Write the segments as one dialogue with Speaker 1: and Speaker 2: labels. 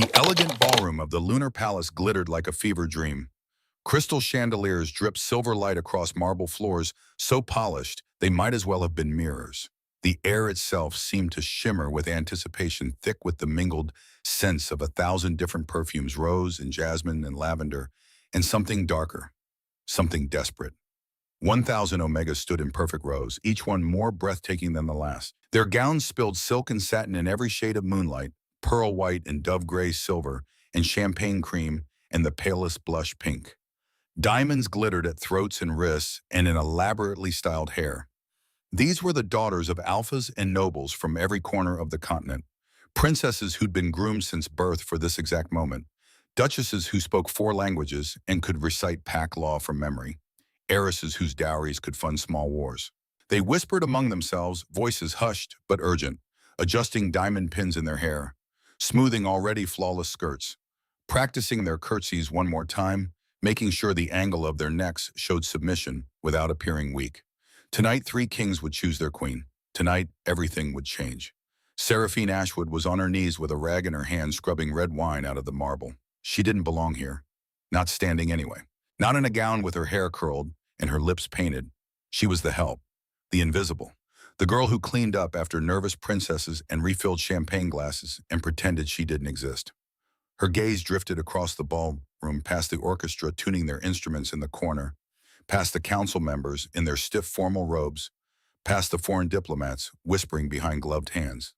Speaker 1: The elegant ballroom of the lunar palace glittered like a fever dream. Crystal chandeliers dripped silver light across marble floors so polished they might as well have been mirrors. The air itself seemed to shimmer with anticipation, thick with the mingled scents of 1,000 different perfumes, rose and jasmine and lavender, and something darker, something desperate. 1,000 Omegas stood in perfect rows, each one more breathtaking than the last. Their gowns spilled silk and satin in every shade of moonlight, pearl white and dove gray silver, and champagne cream and the palest blush pink. Diamonds glittered at throats and wrists and in elaborately styled hair. These were the daughters of alphas and nobles from every corner of the continent, princesses who'd been groomed since birth for this exact moment, duchesses who spoke 4 languages and could recite pack law from memory, heiresses whose dowries could fund small wars. They whispered among themselves, voices hushed but urgent, adjusting diamond pins in their hair, smoothing already flawless skirts, practicing their curtsies one more time, making sure the angle of their necks showed submission without appearing weak. Tonight, 3 kings would choose their queen. Tonight, everything would change. Seraphine Ashwood was on her knees with a rag in her hand scrubbing red wine out of the marble. She didn't belong here. Not standing anyway. Not in a gown with her hair curled and her lips painted. She was the help, the invisible, the girl who cleaned up after nervous princesses and refilled champagne glasses and pretended she didn't exist. Her gaze drifted across the ballroom past the orchestra tuning their instruments in the corner, past the council members in their stiff formal robes, past the foreign diplomats whispering behind gloved hands,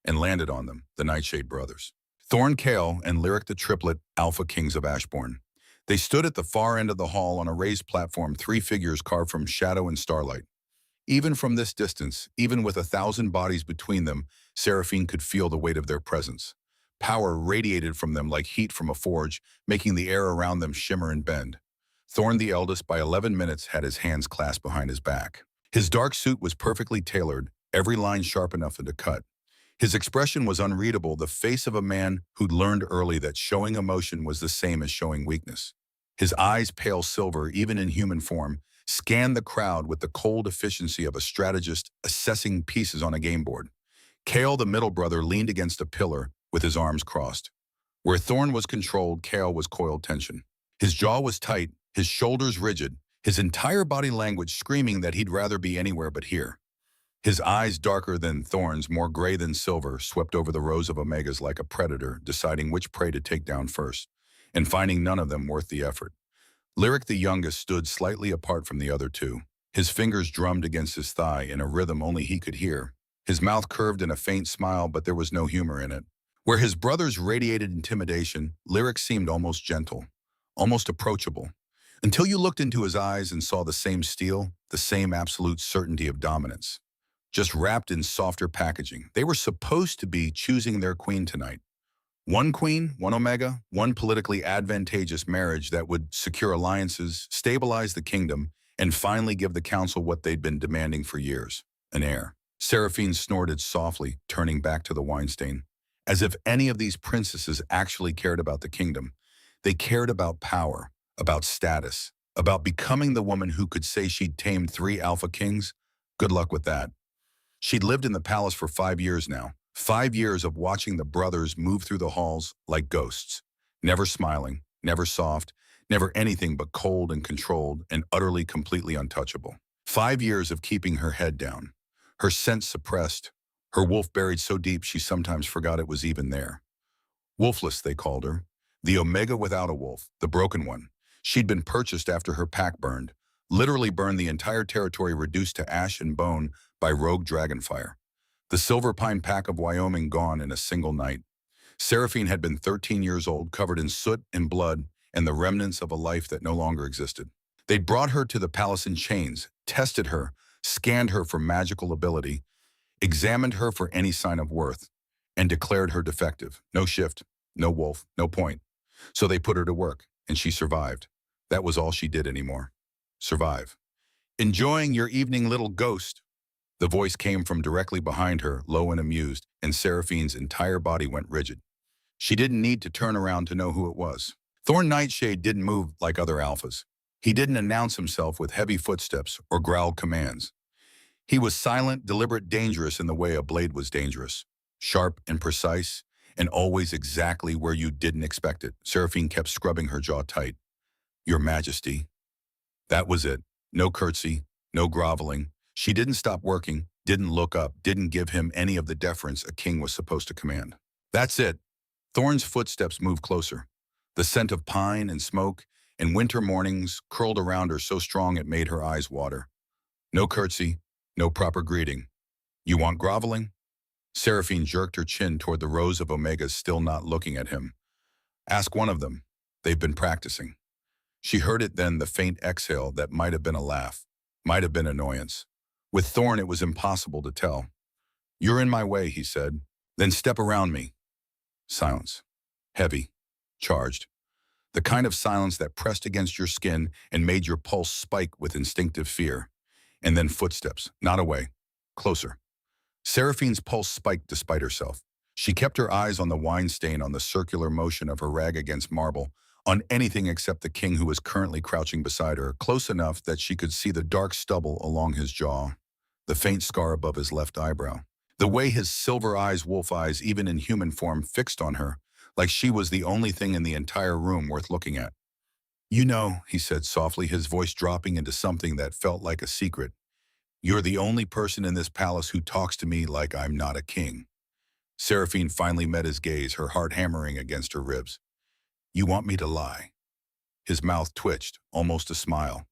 Speaker 1: and landed on them, the Nightshade brothers. Thorn Kale and Lyric the Triplet, Alpha Kings of Ashbourne. They stood at the far end of the hall on a raised platform, 3 figures carved from shadow and starlight. Even from this distance, even with 1,000 bodies between them, Seraphine could feel the weight of their presence. Power radiated from them like heat from a forge, making the air around them shimmer and bend. Thorn the eldest, by 11 minutes, had his hands clasped behind his back. His dark suit was perfectly tailored, every line sharp enough to cut. His expression was unreadable, the face of a man who'd learned early that showing emotion was the same as showing weakness. His eyes, pale silver, even in human form, scanned the crowd with the cold efficiency of a strategist assessing pieces on a game board. Kale, the middle brother, leaned against a pillar with his arms crossed. Where Thorn was controlled, Kale was coiled tension. His jaw was tight, his shoulders rigid, his entire body language screaming that he'd rather be anywhere but here. His eyes, darker than Thorn's, more gray than silver, swept over the rows of Omegas like a predator, deciding which prey to take down first, and finding none of them worth the effort. Lyric the youngest stood slightly apart from the other 2. His fingers drummed against his thigh in a rhythm only he could hear. His mouth curved in a faint smile, but there was no humor in it. Where his brothers radiated intimidation, Lyric seemed almost gentle, almost approachable, until you looked into his eyes and saw the same steel, the same absolute certainty of dominance, just wrapped in softer packaging. They were supposed to be choosing their queen tonight. One queen, one Omega, one politically advantageous marriage that would secure alliances, stabilize the kingdom, and finally give the council what they'd been demanding for years, an heir. Seraphine snorted softly, turning back to the wine stain. As if any of these princesses actually cared about the kingdom. They cared about power, about status, about becoming the woman who could say she'd tamed 3 alpha kings. Good luck with that. She'd lived in the palace for 5 years now. 5 years of watching the brothers move through the halls like ghosts. Never smiling, never soft, never anything but cold and controlled and utterly, completely untouchable. 5 years of keeping her head down, her sense suppressed, her wolf buried so deep she sometimes forgot it was even there. Wolfless, they called her. The Omega without a wolf, the broken one. She'd been purchased after her pack burned, literally burned, the entire territory reduced to ash and bone by rogue dragonfire. The Silver Pine pack of Wyoming gone in a single night. Seraphine had been 13 years old, covered in soot and blood and the remnants of a life that no longer existed. They'd brought her to the palace in chains, tested her, scanned her for magical ability, examined her for any sign of worth, and declared her defective. No shift, no wolf, no point. So they put her to work, and she survived. That was all she did anymore. Survive. Enjoying your evening, little ghost? The voice came from directly behind her, low and amused, and Seraphine's entire body went rigid. She didn't need to turn around to know who it was. Thorn Nightshade didn't move like other alphas. He didn't announce himself with heavy footsteps or growled commands. He was silent, deliberate, dangerous in the way a blade was dangerous. Sharp and precise, and always exactly where you didn't expect it. Seraphine kept scrubbing her jaw tight. Your Majesty. That was it. No curtsy, no groveling. She didn't stop working, didn't look up, didn't give him any of the deference a king was supposed to command. That's it. Thorne's footsteps moved closer. The scent of pine and smoke and winter mornings curled around her so strong it made her eyes water. No curtsy, no proper greeting. You want groveling? Seraphine jerked her chin toward the rows of Omegas still not looking at him. Ask one of them. They've been practicing. She heard it then, the faint exhale that might have been a laugh, might have been annoyance. With Thorne, it was impossible to tell. You're in my way, he said. Then step around me. Silence. Heavy. Charged. The kind of silence that pressed against your skin and made your pulse spike with instinctive fear. And then footsteps, not away. Closer. Seraphine's pulse spiked despite herself. She kept her eyes on the wine stain, on the circular motion of her rag against marble, on anything except the king who was currently crouching beside her, close enough that she could see the dark stubble along his jaw, the faint scar above his left eyebrow. The way his silver eyes, wolf eyes, even in human form, fixed on her, like she was the only thing in the entire room worth looking at. You know, he said softly, his voice dropping into something that felt like a secret. You're the only person in this palace who talks to me like I'm not a king. Seraphine finally met his gaze, her heart hammering against her ribs. You want me to lie? His mouth twitched, almost a smile.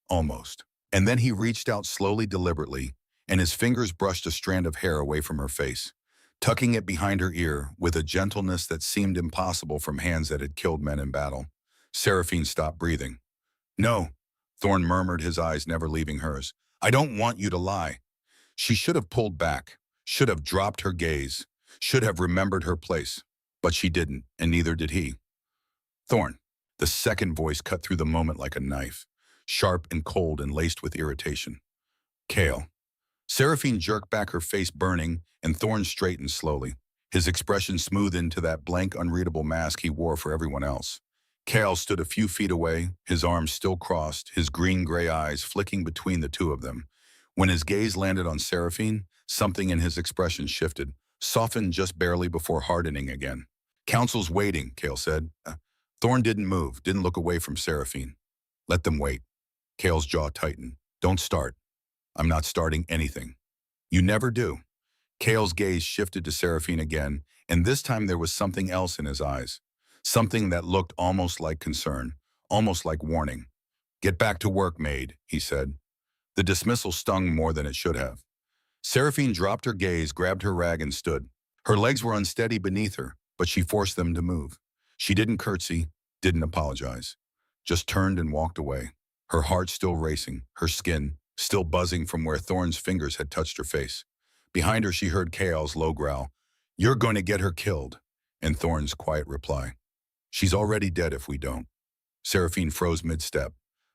Speaker 1: Almost. And then he reached out slowly, deliberately, and his fingers brushed a strand of hair away from her face, tucking it behind her ear with a gentleness that seemed impossible from hands that had killed men in battle. Seraphine stopped breathing. No, Thorne murmured, his eyes never leaving hers. I don't want you to lie. She should have pulled back, should have dropped her gaze, should have remembered her place. But she didn't, and neither did he. Thorne. The second voice cut through the moment like a knife, sharp and cold and laced with irritation. Kale. Seraphine jerked back, her face burning, and Thorne straightened slowly, his expression smooth into that blank, unreadable mask he wore for everyone else. Kale stood a few feet away, his arms still crossed, his green-gray eyes flicking between the two of them. When his gaze landed on Seraphine, something in his expression shifted, softened just barely before hardening again. Council's waiting, Kale said. Thorne didn't move, didn't look away from Seraphine. Let them wait. Kale's jaw tightened. Don't start. I'm not starting anything. You never do. Kale's gaze shifted to Seraphine again, and this time there was something else in his eyes. Something that looked almost like concern, almost like warning. Get back to work, Maid, he said. The dismissal stung more than it should have. Seraphine dropped her gaze, grabbed her rag, and stood. Her legs were unsteady beneath her, but she forced them to move. She didn't curtsy, didn't apologize. Just turned and walked away, her heart still racing, her skin still buzzing from where Thorne's fingers had touched her face. Behind her she heard Kale's low growl, "You're going to get her killed," and Thorne's quiet reply, "She's already dead if we don't." Seraphine froze mid-step,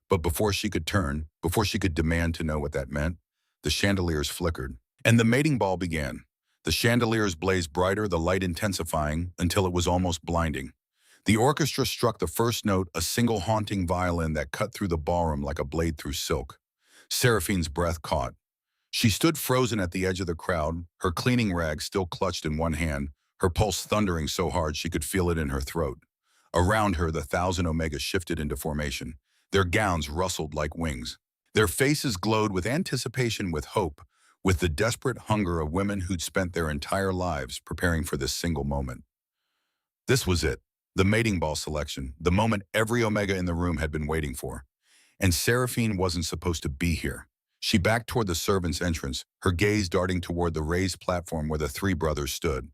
Speaker 1: but before she could turn, before she could demand to know what that meant, the chandeliers flickered, and the mating ball began. The chandeliers blazed brighter, the light intensifying until it was almost blinding. The orchestra struck the first note, a single haunting violin that cut through the ballroom like a blade through silk. Seraphine's breath caught. She stood frozen at the edge of the crowd, her cleaning rag still clutched in one hand, her pulse thundering so hard she could feel it in her throat. Around her, the 1,000 Omegas shifted into formation. Their gowns rustled like wings. Their faces glowed with anticipation, with hope, with the desperate hunger of women who'd spent their entire lives preparing for this single moment. This was it, the mating ball selection, the moment every Omega in the room had been waiting for. And Seraphine wasn't supposed to be here. She backed toward the servants' entrance, her gaze darting toward the raised platform where the three brothers stood.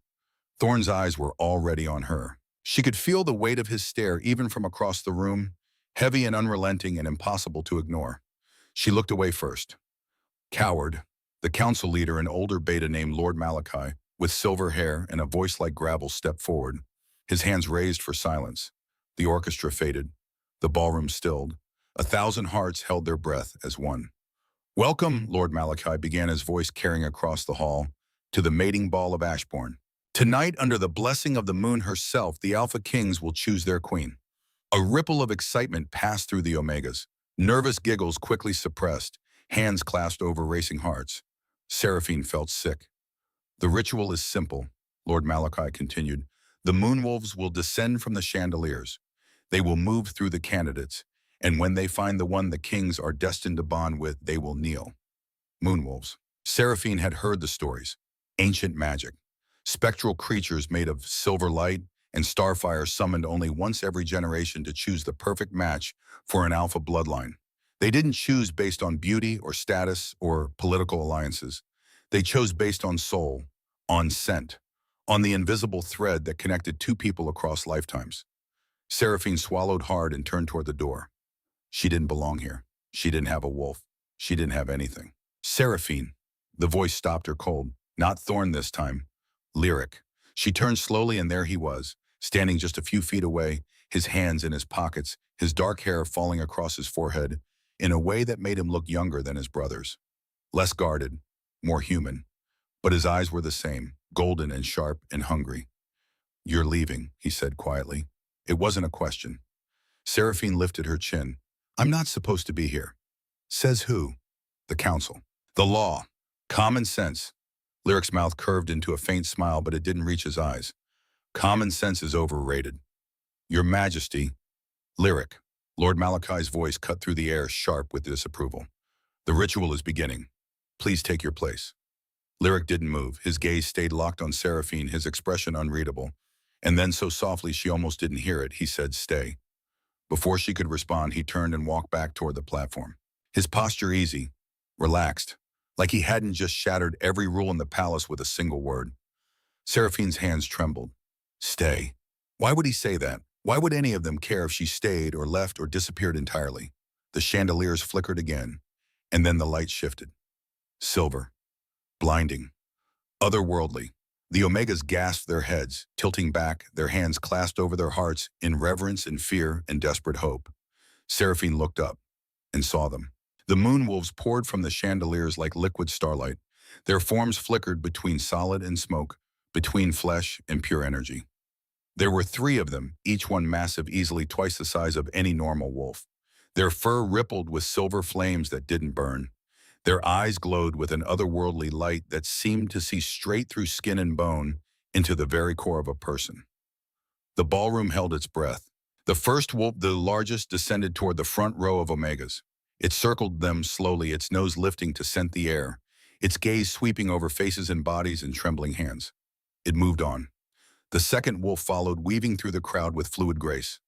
Speaker 1: Thorne's eyes were already on her. She could feel the weight of his stare even from across the room, heavy and unrelenting and impossible to ignore. She looked away first. Coward, the council leader, an older beta named Lord Malachi, with silver hair and a voice like gravel, stepped forward, his hands raised for silence. The orchestra faded. The ballroom stilled. 1,000 hearts held their breath as one. "Welcome," Lord Malachi began, his voice carrying across the hall, "to the mating ball of Ashbourne. Tonight, under the blessing of the moon herself, the Alpha Kings will choose their queen." A ripple of excitement passed through the Omegas. Nervous giggles quickly suppressed, hands clasped over racing hearts. Seraphine felt sick. "The ritual is simple," Lord Malachi continued. The moonwolves will descend from the chandeliers. They will move through the candidates, and when they find the one the kings are destined to bond with, they will kneel. Moonwolves. Seraphine had heard the stories. Ancient magic. Spectral creatures made of silver light and starfire summoned only once every generation to choose the perfect match for an alpha bloodline. They didn't choose based on beauty or status or political alliances. They chose based on soul, on scent, on the invisible thread that connected two people across lifetimes. Seraphine swallowed hard and turned toward the door. She didn't belong here. She didn't have a wolf. She didn't have anything. Seraphine. The voice stopped her cold. Not Thorn this time. Lyric. She turned slowly and there he was, standing just a few feet away, his hands in his pockets, his dark hair falling across his forehead, in a way that made him look younger than his brothers. Less guarded, more human. But his eyes were the same, golden and sharp and hungry. "You're leaving," he said quietly. It wasn't a question. Seraphine lifted her chin. "I'm not supposed to be here." "Says who?" "The council." "The law. Common sense." Lyric's mouth curved into a faint smile, but it didn't reach his eyes. "Common sense is overrated." "Your Majesty." "Lyric." Lord Malachi's voice cut through the air, sharp with disapproval. "The ritual is beginning. Please take your place." Lyric didn't move. His gaze stayed locked on Seraphine, his expression unreadable. And then so softly she almost didn't hear it, he said, "Stay." Before she could respond, he turned and walked back toward the platform. His posture easy, relaxed, like he hadn't just shattered every rule in the palace with a single word. Seraphine's hands trembled. Stay. Why would he say that? Why would any of them care if she stayed or left or disappeared entirely? The chandeliers flickered again, and then the light shifted. Silver. Blinding. Otherworldly. The Omegas gasped their heads, tilting back, their hands clasped over their hearts in reverence and fear and desperate hope. Seraphine looked up and saw them. The moonwolves poured from the chandeliers like liquid starlight. Their forms flickered between solid and smoke, between flesh and pure energy. There were 3 of them, each one massive, easily twice the size of any normal wolf. Their fur rippled with silver flames that didn't burn. Their eyes glowed with an otherworldly light that seemed to see straight through skin and bone into the very core of a person. The ballroom held its breath. The first wolf, the largest, descended toward the front row of Omegas. It circled them slowly, its nose lifting to scent the air, its gaze sweeping over faces and bodies and trembling hands. It moved on. The second wolf followed, weaving through the crowd with fluid grace.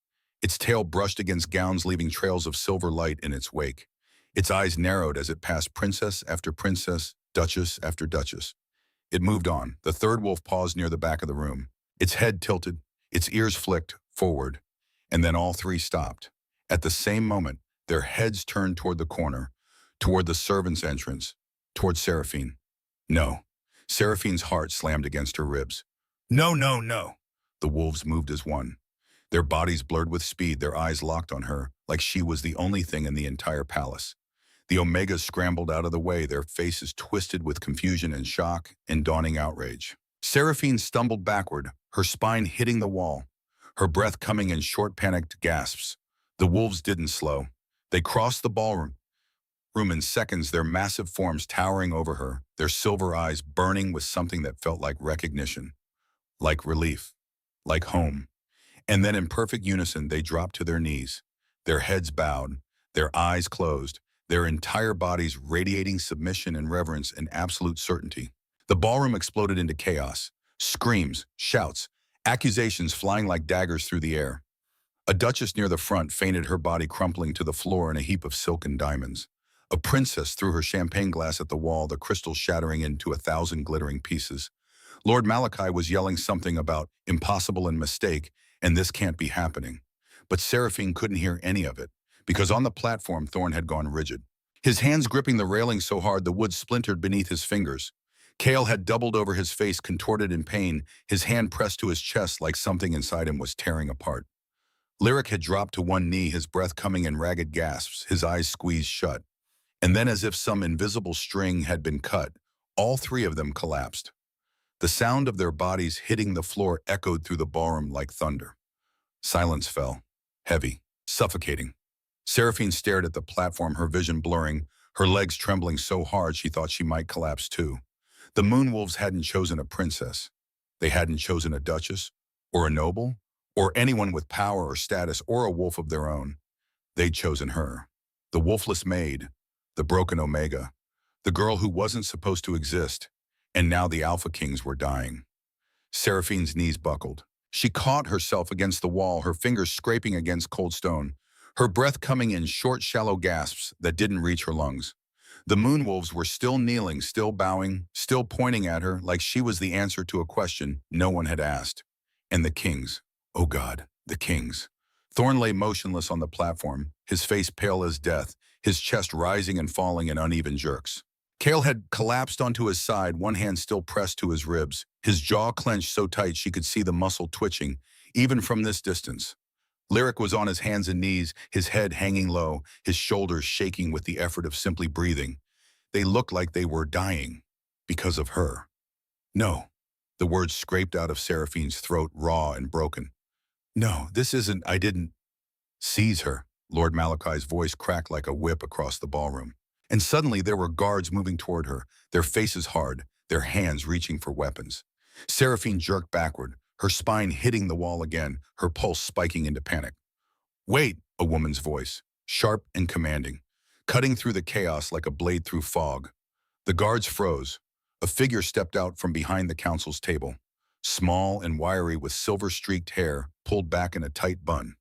Speaker 1: Its tail brushed against gowns, leaving trails of silver light in its wake. Its eyes narrowed as it passed princess after princess, duchess after duchess. It moved on. The third wolf paused near the back of the room. Its head tilted, its ears flicked forward, and then all 3 stopped. At the same moment, their heads turned toward the corner, toward the servants' entrance, toward Seraphine. No. Seraphine's heart slammed against her ribs. No, no, no. The wolves moved as one. Their bodies blurred with speed, their eyes locked on her, like she was the only thing in the entire palace. The Omegas scrambled out of the way, their faces twisted with confusion and shock and dawning outrage. Seraphine stumbled backward, her spine hitting the wall, her breath coming in short, panicked gasps. The wolves didn't slow. They crossed the ballroom in seconds, their massive forms towering over her, their silver eyes burning with something that felt like recognition, like relief, like home. And then in perfect unison, they dropped to their knees, their heads bowed, their eyes closed, their entire bodies radiating submission and reverence and absolute certainty. The ballroom exploded into chaos, screams, shouts, accusations flying like daggers through the air. A duchess near the front fainted, her body crumpling to the floor in a heap of silken diamonds. A princess threw her champagne glass at the wall, the crystals shattering into 1,000 glittering pieces. Lord Malachi was yelling something about impossible and mistake, and this can't be happening. But Seraphine couldn't hear any of it, because on the platform Thorn had gone rigid. His hands gripping the railing so hard the wood splintered beneath his fingers. Kale had doubled over his face, contorted in pain, his hand pressed to his chest like something inside him was tearing apart. Lyric had dropped to one knee, his breath coming in ragged gasps, his eyes squeezed shut. And then, as if some invisible string had been cut, all 3 of them collapsed. The sound of their bodies hitting the floor echoed through the ballroom like thunder. Silence fell, heavy, suffocating. Seraphine stared at the platform, her vision blurring, her legs trembling so hard she thought she might collapse too. The moonwolves hadn't chosen a princess. They hadn't chosen a duchess or a noble, or anyone with power or status or a wolf of their own. They'd chosen her. The wolfless maid, the broken Omega, the girl who wasn't supposed to exist, and now the Alpha Kings were dying. Seraphine's knees buckled. She caught herself against the wall, her fingers scraping against cold stone, her breath coming in short, shallow gasps that didn't reach her lungs. The moonwolves were still kneeling, still bowing, still pointing at her like she was the answer to a question no one had asked. And the kings, oh God, the kings. Thorn lay motionless on the platform, his face pale as death, his chest rising and falling in uneven jerks. Kale had collapsed onto his side, one hand still pressed to his ribs, his jaw clenched so tight she could see the muscle twitching, even from this distance. Lyric was on his hands and knees, his head hanging low, his shoulders shaking with the effort of simply breathing. They looked like they were dying because of her. No. The words scraped out of Seraphine's throat, raw and broken. No, this isn't, I didn't. Seize her. Lord Malachi's voice cracked like a whip across the ballroom. And suddenly there were guards moving toward her, their faces hard, their hands reaching for weapons. Seraphine jerked backward, her spine hitting the wall again, her pulse spiking into panic. Wait, a woman's voice, sharp and commanding, cutting through the chaos like a blade through fog. The guards froze. A figure stepped out from behind the council's table, small and wiry with silver-streaked hair pulled back in a tight bun.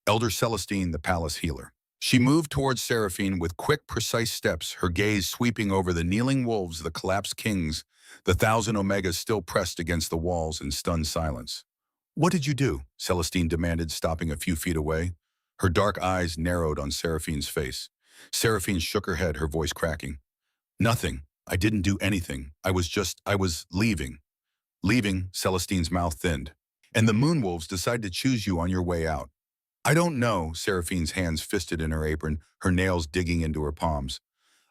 Speaker 1: Elder Celestine, the palace healer. She moved towards Seraphine with quick, precise steps, her gaze sweeping over the kneeling wolves, the collapsed kings, the 1,000 Omegas still pressed against the walls in stunned silence. What did you do? Celestine demanded, stopping a few feet away. Her dark eyes narrowed on Seraphine's face. Seraphine shook her head, her voice cracking. Nothing. I didn't do anything. I was leaving. Leaving, Celestine's mouth thinned. And the Moonwolves decided to choose you on your way out. I don't know, Seraphine's hands fisted in her apron, her nails digging into her palms.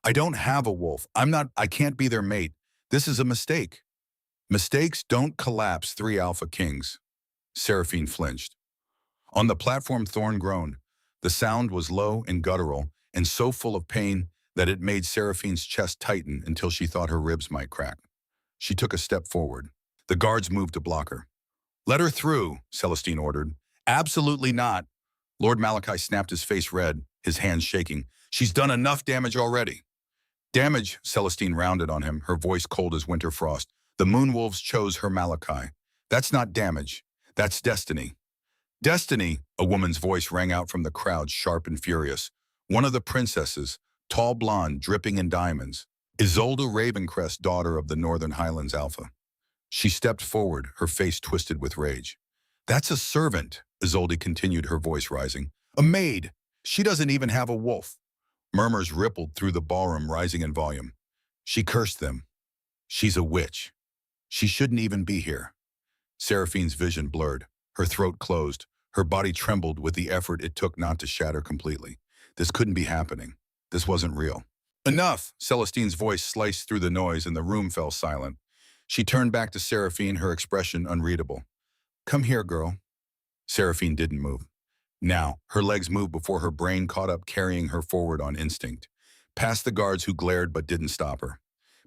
Speaker 1: I don't have a wolf. I can't be their mate. This is a mistake. Mistakes don't collapse 3 Alpha Kings. Seraphine flinched. On the platform, Thorn groaned. The sound was low and guttural, and so full of pain that it made Seraphine's chest tighten until she thought her ribs might crack. She took a step forward. The guards moved to block her. Let her through, Celestine ordered. Absolutely not. Lord Malachi snapped, his face red, his hands shaking. She's done enough damage already. Damage, Celestine rounded on him, her voice cold as winter frost. The Moonwolves chose her Malachi. That's not damage. That's destiny. Destiny, a woman's voice rang out from the crowd, sharp and furious. One of the princesses, tall blonde, dripping in diamonds. Isolde Ravencrest, daughter of the Northern Highlands Alpha. She stepped forward, her face twisted with rage. That's a servant, Isolde continued, her voice rising. A maid. She doesn't even have a wolf. Murmurs rippled through the ballroom, rising in volume. She cursed them. She's a witch. She shouldn't even be here. Seraphine's vision blurred. Her throat closed. Her body trembled with the effort it took not to shatter completely. This couldn't be happening. This wasn't real. Enough! Celestine's voice sliced through the noise and the room fell silent. She turned back to Seraphine, her expression unreadable. Come here, girl. Seraphine didn't move. Now, her legs moved before her brain caught up, carrying her forward on instinct. Past the guards who glared but didn't stop her.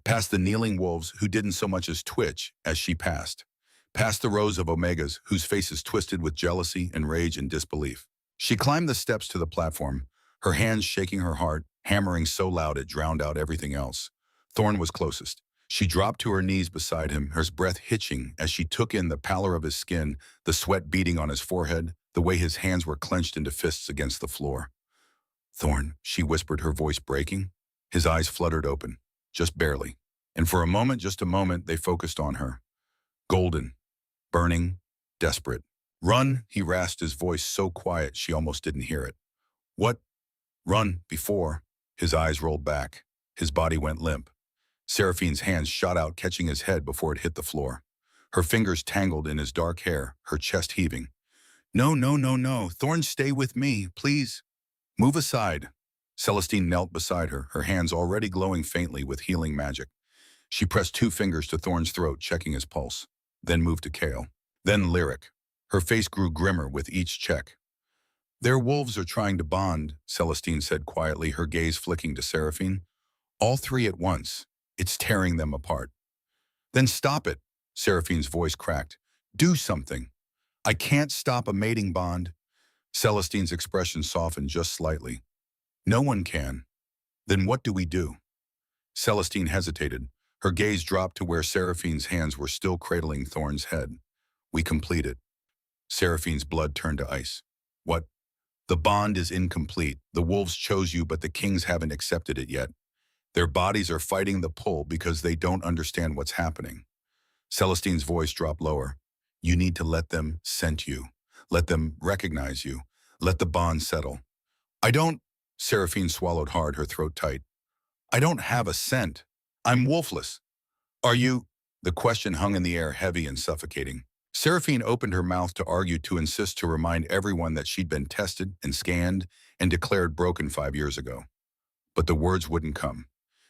Speaker 1: Past the kneeling wolves who didn't so much as twitch as she passed. Past the rows of Omegas whose faces twisted with jealousy and rage and disbelief. She climbed the steps to the platform, her hands shaking her heart, hammering so loud it drowned out everything else. Thorn was closest. She dropped to her knees beside him, her breath hitching as she took in the pallor of his skin, the sweat beading on his forehead, the way his hands were clenched into fists against the floor. Thorn, she whispered, her voice breaking. His eyes fluttered open, just barely. And for a moment, just a moment, they focused on her. Golden, burning, desperate. Run, he rasped, his voice so quiet she almost didn't hear it. What? Run, before. His eyes rolled back. His body went limp. Seraphine's hands shot out, catching his head before it hit the floor. Her fingers tangled in his dark hair, her chest heaving. No, no, no, no. Thorn, stay with me, please. Move aside. Celestine knelt beside her, her hands already glowing faintly with healing magic. She pressed 2 fingers to Thorn's throat, checking his pulse. Then moved to Kale. Then Lyric. Her face grew grimmer with each check. Their wolves are trying to bond, Celestine said quietly, her gaze flicking to Seraphine. All 3 at once. It's tearing them apart. Then stop it, Seraphine's voice cracked. Do something. I can't stop a mating bond. Celestine's expression softened just slightly. No one can. Then what do we do? Celestine hesitated. Her gaze dropped to where Seraphine's hands were still cradling Thorn's head. We complete it. Seraphine's blood turned to ice. What? The bond is incomplete. The wolves chose you, but the kings haven't accepted it yet. Their bodies are fighting the pull because they don't understand what's happening. Celestine's voice dropped lower. You need to let them scent you. Let them recognize you. Let the bond settle. I don't... Seraphine swallowed hard, her throat tight. I don't have a scent. I'm wolfless. Are you... The question hung in the air, heavy and suffocating. Seraphine opened her mouth to argue, to insist, to remind everyone that she'd been tested and scanned and declared broken 5 years ago. But the words wouldn't come.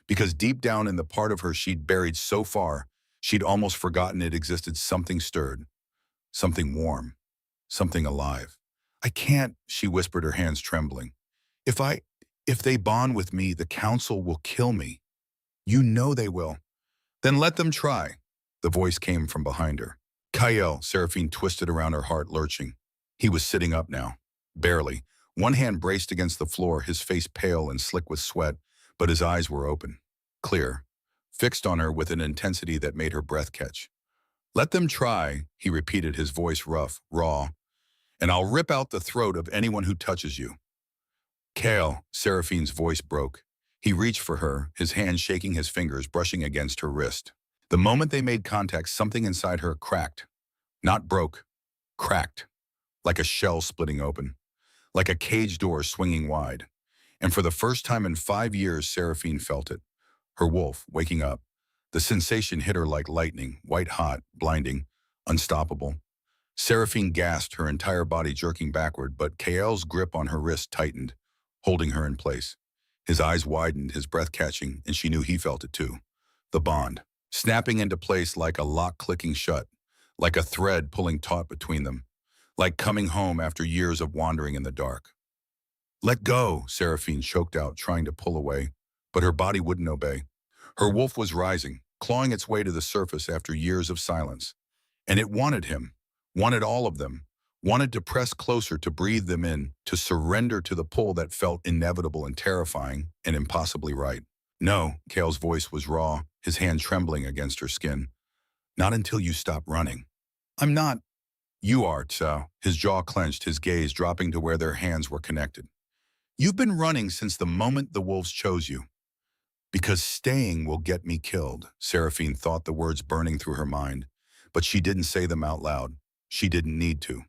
Speaker 1: Because deep down in the part of her she'd buried so far, she'd almost forgotten it existed. Something stirred. Something warm. Something alive. I can't, she whispered, her hands trembling. If they bond with me, the council will kill me. You know they will. Then let them try. The voice came from behind her. Kael, Seraphine twisted around, her heart lurching. He was sitting up now. Barely. One hand braced against the floor, his face pale and slick with sweat, but his eyes were open. Clear. Fixed on her with an intensity that made her breath catch. Let them try, he repeated, his voice rough, raw. And I'll rip out the throat of anyone who touches you. Kael, Seraphine's voice broke. He reached for her, his hand shaking, his fingers brushing against her wrist. The moment they made contact, something inside her cracked. Not broke. Cracked. Like a shell splitting open. Like a cage door swinging wide. And for the first time in 5 years, Seraphine felt it. Her wolf, waking up. The sensation hit her like lightning, white-hot, blinding, unstoppable. Seraphine gasped, her entire body jerking backward, but Kael's grip on her wrist tightened, holding her in place. His eyes widened, his breath catching, and she knew he felt it too. The bond, snapping into place like a lock clicking shut, like a thread pulling taut between them, like coming home after years of wandering in the dark. Let go, Seraphine choked out, trying to pull away, but her body wouldn't obey. Her wolf was rising, clawing its way to the surface after years of silence. And it wanted him, wanted all of them, wanted to press closer, to breathe them in, to surrender to the pull that felt inevitable and terrifying and impossibly right. No, Kael's voice was raw, his hand trembling against her skin. Not until you stop running. I'm not. You are, Tsao. His jaw clenched, his gaze dropping to where their hands were connected. You've been running since the moment the wolves chose you. Because staying will get me killed, Seraphine thought, the words burning through her mind. But she didn't say them out loud. She didn't need to.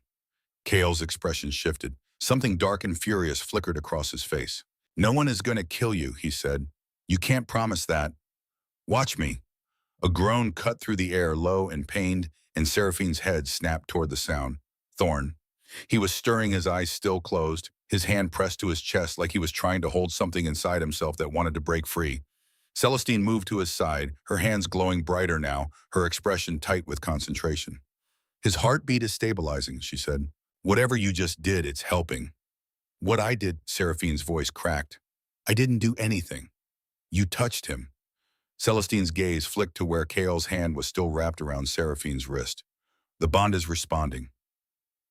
Speaker 1: Kael's expression shifted. Something dark and furious flickered across his face. No one is going to kill you, he said. You can't promise that. Watch me. A groan cut through the air, low and pained, and Seraphine's head snapped toward the sound. Thorn. He was stirring, his eyes still closed, his hand pressed to his chest like he was trying to hold something inside himself that wanted to break free. Celestine moved to his side, her hands glowing brighter now, her expression tight with concentration. His heartbeat is stabilizing, she said. Whatever you just did, it's helping. What I did, Seraphine's voice cracked. I didn't do anything. You touched him. Celestine's gaze flicked to where Kael's hand was still wrapped around Seraphine's wrist. The bond is responding.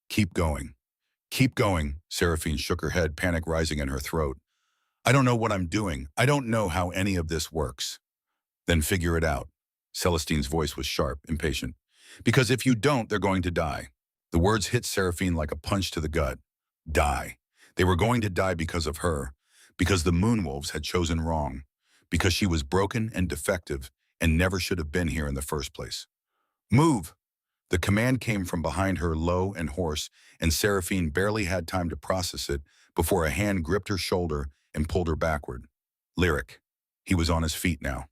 Speaker 1: Keep going. Keep going, Seraphine shook her head, panic rising in her throat. I don't know what I'm doing. I don't know how any of this works. Then figure it out. Celestine's voice was sharp, impatient. Because if you don't, they're going to die. The words hit Seraphine like a punch to the gut. Die. They were going to die because of her, because the Moonwolves had chosen wrong, because she was broken and defective and never should have been here in the first place. Move! The command came from behind her, low and hoarse, and Seraphine barely had time to process it before a hand gripped her shoulder and pulled her backward. Lyric. He was on his feet now.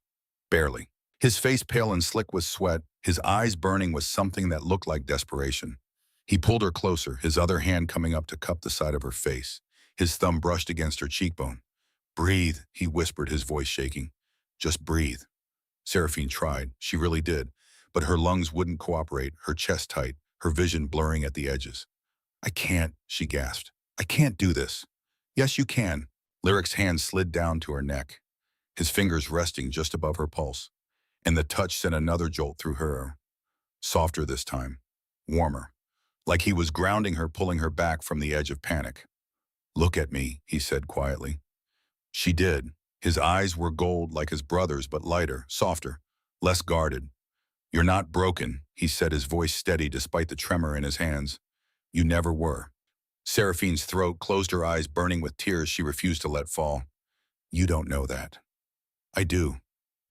Speaker 1: Barely. His face pale and slick with sweat, his eyes burning with something that looked like desperation. He pulled her closer, his other hand coming up to cup the side of her face. His thumb brushed against her cheekbone. Breathe, he whispered, his voice shaking. Just breathe. Seraphine tried. She really did. But her lungs wouldn't cooperate, her chest tight, her vision blurring at the edges. I can't, she gasped. I can't do this. Yes, you can. Lyric's hand slid down to her neck, his fingers resting just above her pulse, and the touch sent another jolt through her. Softer this time. Warmer. like he was grounding her, pulling her back from the edge of panic. "Look at me," he said quietly. She did. His eyes were gold like his brother's, but lighter, softer, less guarded. "You're not broken," he said, his voice steady despite the tremor in his hands. "You never were." Seraphine's throat closed, her eyes burning with tears she refused to let fall. "You don't know that." "I do."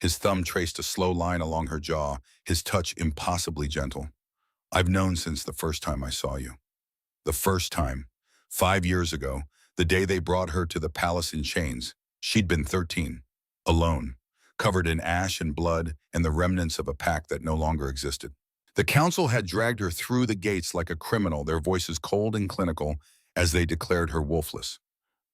Speaker 1: His thumb traced a slow line along her jaw, his touch impossibly gentle. "I've known since the first time I saw you." The first time, 5 years ago, the day they brought her to the palace in chains. She'd been 13, alone, covered in ash and blood and the remnants of a pack that no longer existed. The council had dragged her through the gates like a criminal, their voices cold and clinical as they declared her wolfless,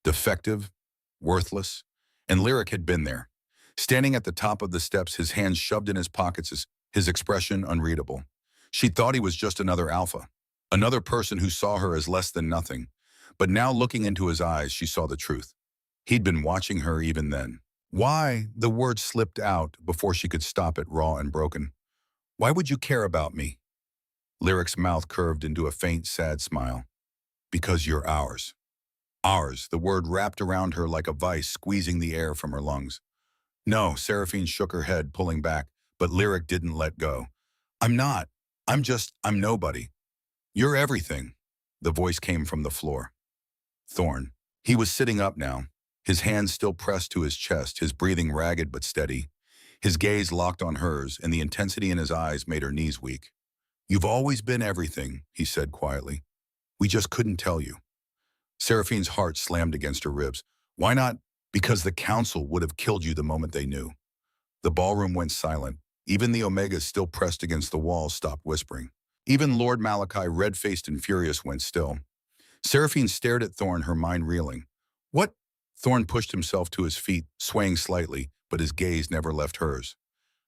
Speaker 1: defective, worthless, and Lyric had been there, standing at the top of the steps, his hands shoved in his pockets, his expression unreadable. She thought he was just another alpha, another person who saw her as less than nothing. But now, looking into his eyes, she saw the truth. He'd been watching her even then. "Why?" The word slipped out before she could stop it, raw and broken. "Why would you care about me?" Lyric's mouth curved into a faint, sad smile. "Because you're ours." Ours, the word wrapped around her like a vice, squeezing the air from her lungs. "No," Seraphine shook her head, pulling back, but Lyric didn't let go. "I'm not. I'm nobody. You're everything." The voice came from the floor. Thorn. He was sitting up now, his hands still pressed to his chest, his breathing ragged but steady. His gaze locked on hers, and the intensity in his eyes made her knees weak. "You've always been everything," he said quietly. "We just couldn't tell you." Seraphine's heart slammed against her ribs. "Why not?" "Because the council would have killed you the moment they knew." The ballroom went silent. Even the Omegas, still pressed against the walls, stopped whispering. Even Lord Malachi, red-faced and furious, went still. Seraphine stared at Thorn, her mind reeling. "What?" Thorn pushed himself to his feet, swaying slightly, but his gaze never left hers.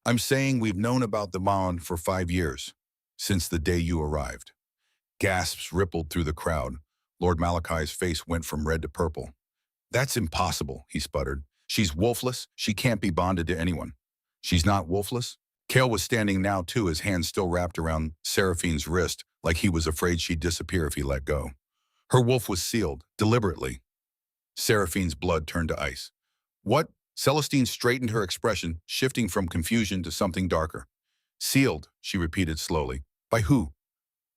Speaker 1: "I'm saying we've known about the bond for 5 years, since the day you arrived." Gasps rippled through the crowd. Lord Malachi's face went from red to purple. "That's impossible," he sputtered. "She's wolfless. She can't be bonded to anyone." "She's not wolfless?" Kale was standing now too, his hand still wrapped around Seraphine's wrist, like he was afraid she'd disappear if he let go. Her wolf was sealed, deliberately. Seraphine's blood turned to ice. "What?" Celestine straightened, her expression shifting from confusion to something darker. "Sealed," she repeated slowly. "By who?"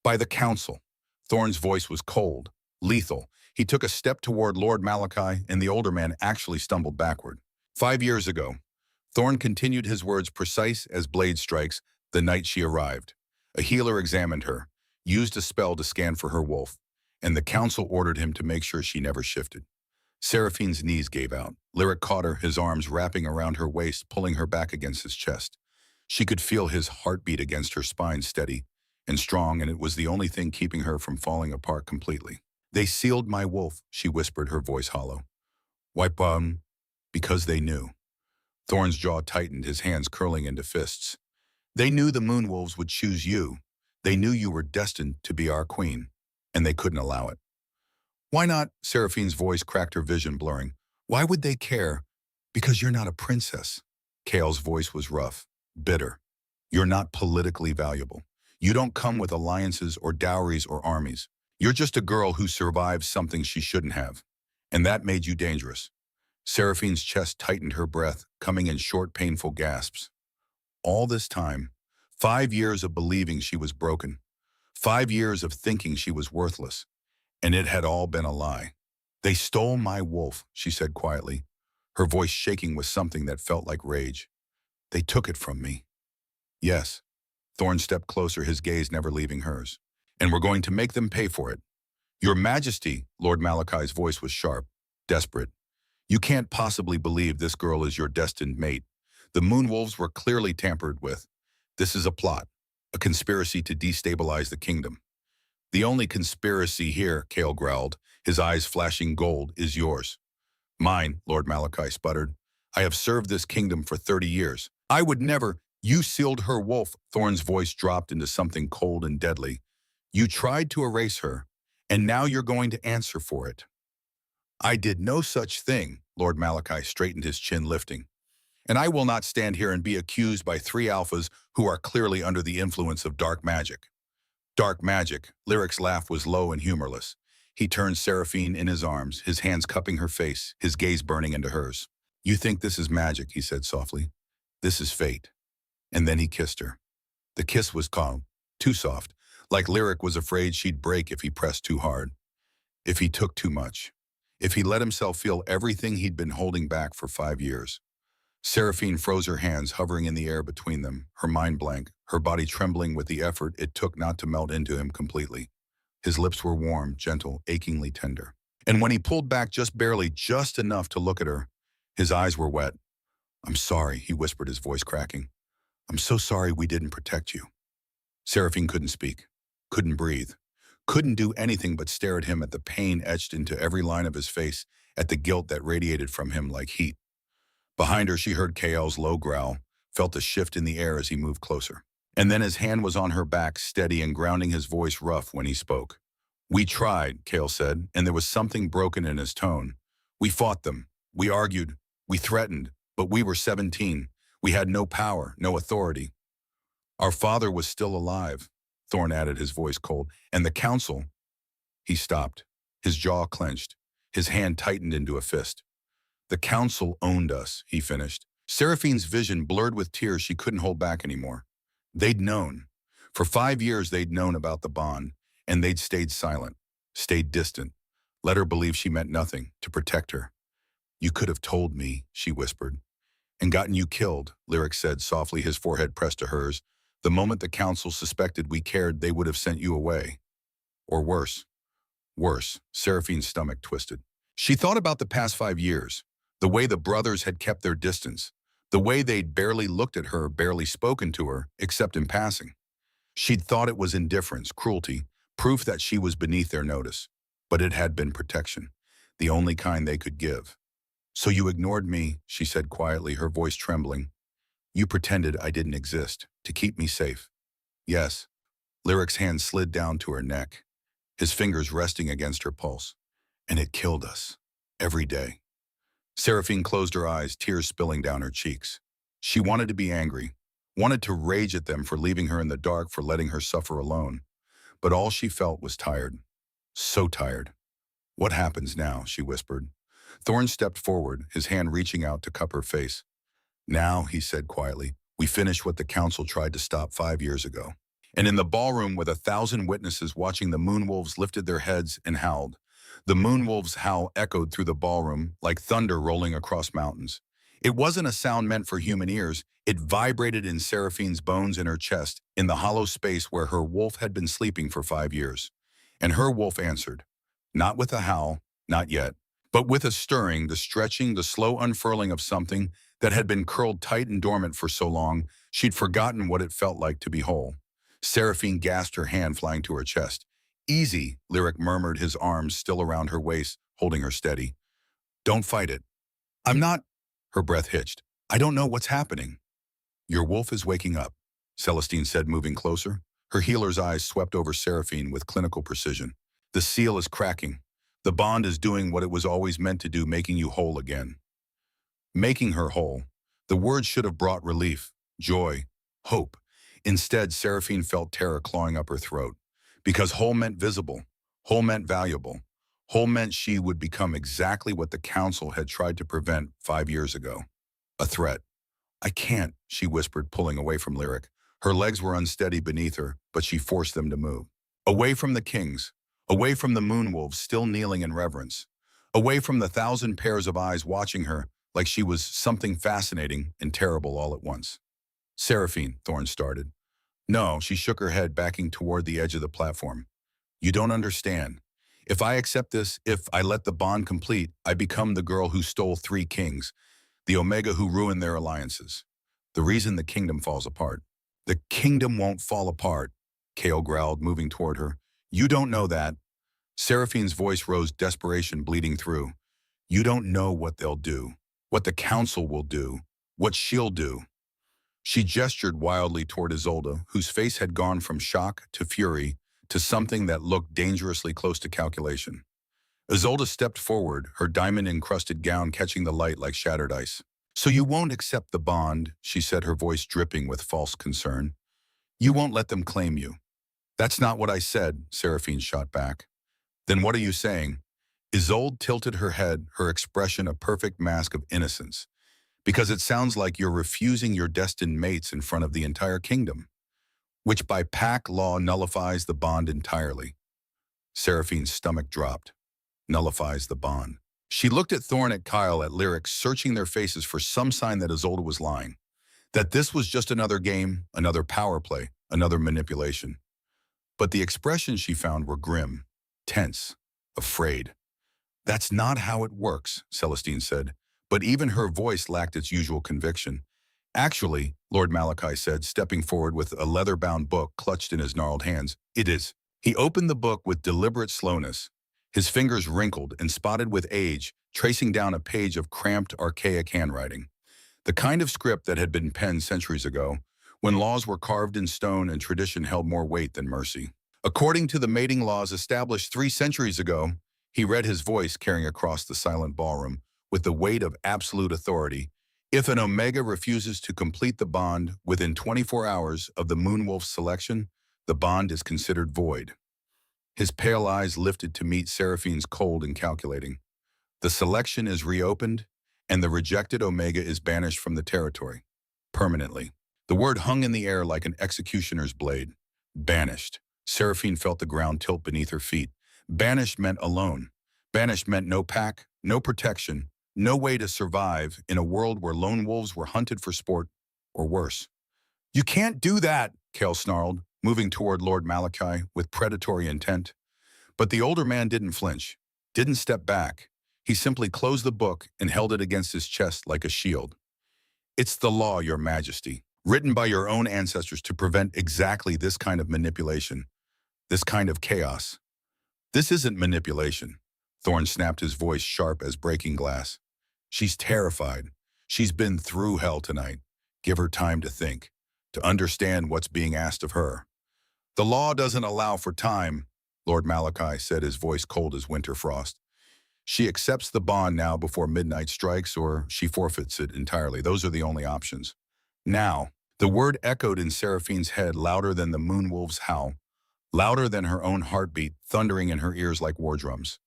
Speaker 1: "By the council." Thorn's voice was cold, lethal. He took a step toward Lord Malachi, and the older man actually stumbled backward. 5 years ago. Thorn continued, his words precise as blade strikes, the night she arrived. A healer examined her, used a spell to scan for her wolf, and the council ordered him to make sure she never shifted. Seraphine's knees gave out. Lyric caught her, his arms wrapping around her waist, pulling her back against his chest. She could feel his heartbeat against her spine, steady and strong, and it was the only thing keeping her from falling apart completely. "They sealed my wolf," she whispered, her voice hollow. "Wipe because they knew." Thorn's jaw tightened, his hands curling into fists. "They knew the Moonwolves would choose you. They knew you were destined to be our queen, and they couldn't allow it." "Why not?" Seraphine's voice cracked, her vision blurring. "Why would they care?" "Because you're not a princess." Kale's voice was rough, bitter. "You're not politically valuable. You don't come with alliances or dowries or armies. You're just a girl who survived something she shouldn't have. And that made you dangerous." Seraphine's chest tightened, her breath coming in short, painful gasps. All this time, 5 years of believing she was broken, 5 years of thinking she was worthless, and it had all been a lie. "They stole my wolf," she said quietly, her voice shaking with something that felt like rage. "They took it from me." "Yes." Thorn stepped closer, his gaze never leaving hers. "And we're going to make them pay for it." "Your Majesty," Lord Malachi's voice was sharp, desperate. "You can't possibly believe this girl is your destined mate. The Moonwolves were clearly tampered with. This is a plot, a conspiracy to destabilize the kingdom." "The only conspiracy here," Kale growled, his eyes flashing gold, "is yours." "Mine," Lord Malachi sputtered. "I have served this kingdom for 30 years. I would never—" "You sealed her wolf." Thorn's voice dropped into something cold and deadly. "You tried to erase her, and now you're going to answer for it." "I did no such thing," Lord Malachi straightened, his chin lifting. "And I will not stand here and be accused by 3 alphas who are clearly under the influence of dark magic." Dark magic. Lyric's laugh was low and humorless. He turned Seraphine in his arms, his hands cupping her face, his gaze burning into hers. You think this is magic, he said softly. This is fate. And then he kissed her. The kiss was calm, too soft, like Lyric was afraid she'd break if he pressed too hard, if he took too much, if he let himself feel everything he'd been holding back for 5 years. Seraphine froze her hands, hovering in the air between them, her mind blank, her body trembling with the effort it took not to melt into him completely. His lips were warm, gentle, achingly tender. And when he pulled back just barely, just enough to look at her, his eyes were wet. I'm sorry, he whispered, his voice cracking. I'm so sorry we didn't protect you. Seraphine couldn't speak, couldn't breathe, couldn't do anything but stare at him, at the pain etched into every line of his face, at the guilt that radiated from him like heat. Behind her, she heard Kael's low growl, felt a shift in the air as he moved closer. And then his hand was on her back, steady and grounding, his voice rough when he spoke. We tried, Kael said, and there was something broken in his tone. We fought them. We argued. We threatened. But we were 17. We had no power, no authority. Our father was still alive, Thorn added, his voice cold. And the council. He stopped, his jaw clenched, his hand tightened into a fist. The council owned us, he finished. Seraphine's vision blurred with tears she couldn't hold back anymore. They'd known. For 5 years they'd known about the bond, and they'd stayed silent, stayed distant, let her believe she meant nothing, to protect her. You could have told me, she whispered. And gotten you killed, Lyric said softly, his forehead pressed to hers. The moment the council suspected we cared, they would have sent you away. Or worse. Worse, Seraphine's stomach twisted. She thought about the past 5 years, the way the brothers had kept their distance, the way they'd barely looked at her, barely spoken to her, except in passing. She'd thought it was indifference, cruelty, proof that she was beneath their notice. But it had been protection, the only kind they could give. So you ignored me, she said quietly, her voice trembling. You pretended I didn't exist, to keep me safe. Yes. Lyric's hand slid down to her neck, his fingers resting against her pulse. And it killed us. Every day. Seraphine closed her eyes, tears spilling down her cheeks. She wanted to be angry, wanted to rage at them for leaving her in the dark, for letting her suffer alone. But all she felt was tired. So tired. What happens now, she whispered. Thorn stepped forward, his hand reaching out to cup her face. Now, he said quietly, we finish what the council tried to stop 5 years ago. And in the ballroom with 1,000 witnesses watching, the Moonwolves lifted their heads and howled. The Moonwolves' howl echoed through the ballroom like thunder rolling across mountains. It wasn't a sound meant for human ears. It vibrated in Seraphine's bones, in her chest, in the hollow space where her wolf had been sleeping for 5 years. And her wolf answered, not with a howl, not yet, but with a stirring, the stretching, the slow unfurling of something that had been curled tight and dormant for so long, she'd forgotten what it felt like to be whole. Seraphine gasped, her hand flying to her chest. Easy, Lyric murmured, his arms still around her waist, holding her steady. Don't fight it. I'm not. Her breath hitched. I don't know what's happening. Your wolf is waking up, Celestine said, moving closer. Her healer's eyes swept over Seraphine with clinical precision. The seal is cracking. The bond is doing what it was always meant to do, making you whole again. Making her whole. The word should have brought relief, joy, hope. Instead, Seraphine felt terror clawing up her throat. Because whole meant visible, whole meant valuable, whole meant she would become exactly what the council had tried to prevent 5 years ago. A threat. I can't, she whispered, pulling away from Lyric. Her legs were unsteady beneath her, but she forced them to move. Away from the kings, away from the Moonwolves still kneeling in reverence, away from the 1,000 pairs of eyes watching her like she was something fascinating and terrible all at once. Seraphine, Thorn started. No, she shook her head, backing toward the edge of the platform. You don't understand. If I accept this, if I let the bond complete, I become the girl who stole 3 kings, the Omega who ruined their alliances. The reason the kingdom falls apart. The kingdom won't fall apart, Kael growled, moving toward her. You don't know that. Seraphine's voice rose, desperation bleeding through. You don't know what they'll do, what the council will do, what she'll do. She gestured wildly toward Isolde, whose face had gone from shock to fury to something that looked dangerously close to calculation. Isolde stepped forward, her diamond-encrusted gown catching the light like shattered ice. So you won't accept the bond, she said, her voice dripping with false concern. You won't let them claim you. That's not what I said, Seraphine shot back. Then what are you saying? Isolde tilted her head, her expression a perfect mask of innocence. Because it sounds like you're refusing your destined mates in front of the entire kingdom, which by pack law nullifies the bond entirely. Seraphine's stomach dropped. Nullifies the bond. She looked at Thorn, at Kyle, at Lyric, searching their faces for some sign that Isolde was lying. That this was just another game, another power play, another manipulation. But the expressions she found were grim, tense, afraid. That's not how it works, Celestine said, but even her voice lacked its usual conviction. Actually, Lord Malachi said, stepping forward with a leather-bound book clutched in his gnarled hands, it is. He opened the book with deliberate slowness, his fingers wrinkled and spotted with age, tracing down a page of cramped, archaic handwriting. The kind of script that had been penned centuries ago, when laws were carved in stone and tradition held more weight than mercy. According to the mating laws established 3 centuries ago, he read, his voice carrying across the silent ballroom with the weight of absolute authority. If an Omega refuses to complete the bond within 24 hours of the Moonwolf's selection, the bond is considered void. His pale eyes lifted to meet Seraphine's cold and calculating. The selection is reopened, and the rejected Omega is banished from the territory, permanently. The word hung in the air like an executioner's blade. Banished. Seraphine felt the ground tilt beneath her feet. Banished meant alone. Banished meant no pack, no protection, no way to survive in a world where lone wolves were hunted for sport, or worse. You can't do that, Kale snarled, moving toward Lord Malachi with predatory intent. But the older man didn't flinch, didn't step back. He simply closed the book and held it against his chest like a shield. It's the law, Your Majesty, written by your own ancestors to prevent exactly this kind of manipulation, this kind of chaos. This isn't manipulation. Thorn snapped, his voice sharp as breaking glass. She's terrified. She's been through hell tonight. Give her time to think, to understand what's being asked of her. The law doesn't allow for time, Lord Malachi said, his voice cold as winter frost. She accepts the bond now before midnight strikes, or she forfeits it entirely. Those are the only options. Now, the word echoed in Seraphine's head louder than the Moonwolf's howl, louder than her own heartbeat, thundering in her ears like war drums.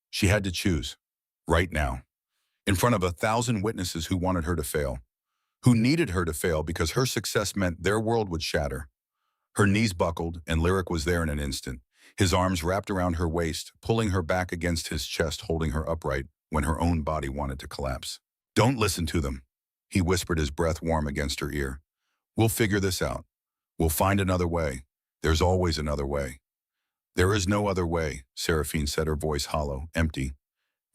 Speaker 1: She had to choose, right now, in front of 1,000 witnesses who wanted her to fail, who needed her to fail because her success meant their world would shatter. Her knees buckled, and Lyric was there in an instant, his arms wrapped around her waist, pulling her back against his chest, holding her upright when her own body wanted to collapse. Don't listen to them, he whispered, his breath warm against her ear. We'll figure this out. We'll find another way. There's always another way. There is no other way, Seraphine said, her voice hollow, empty.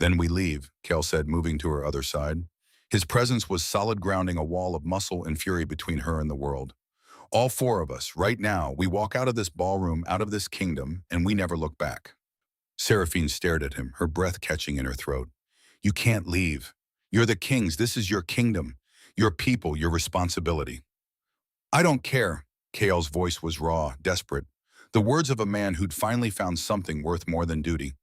Speaker 1: Then we leave, Kel said, moving to her other side. His presence was solid, grounding a wall of muscle and fury between her and the world. All 4 of us, right now, we walk out of this ballroom, out of this kingdom, and we never look back. Seraphine stared at him, her breath catching in her throat. You can't leave. You're the kings. This is your kingdom, your people, your responsibility. I don't care. Kale's voice was raw, desperate. The words of a man who'd finally found something worth more than duty.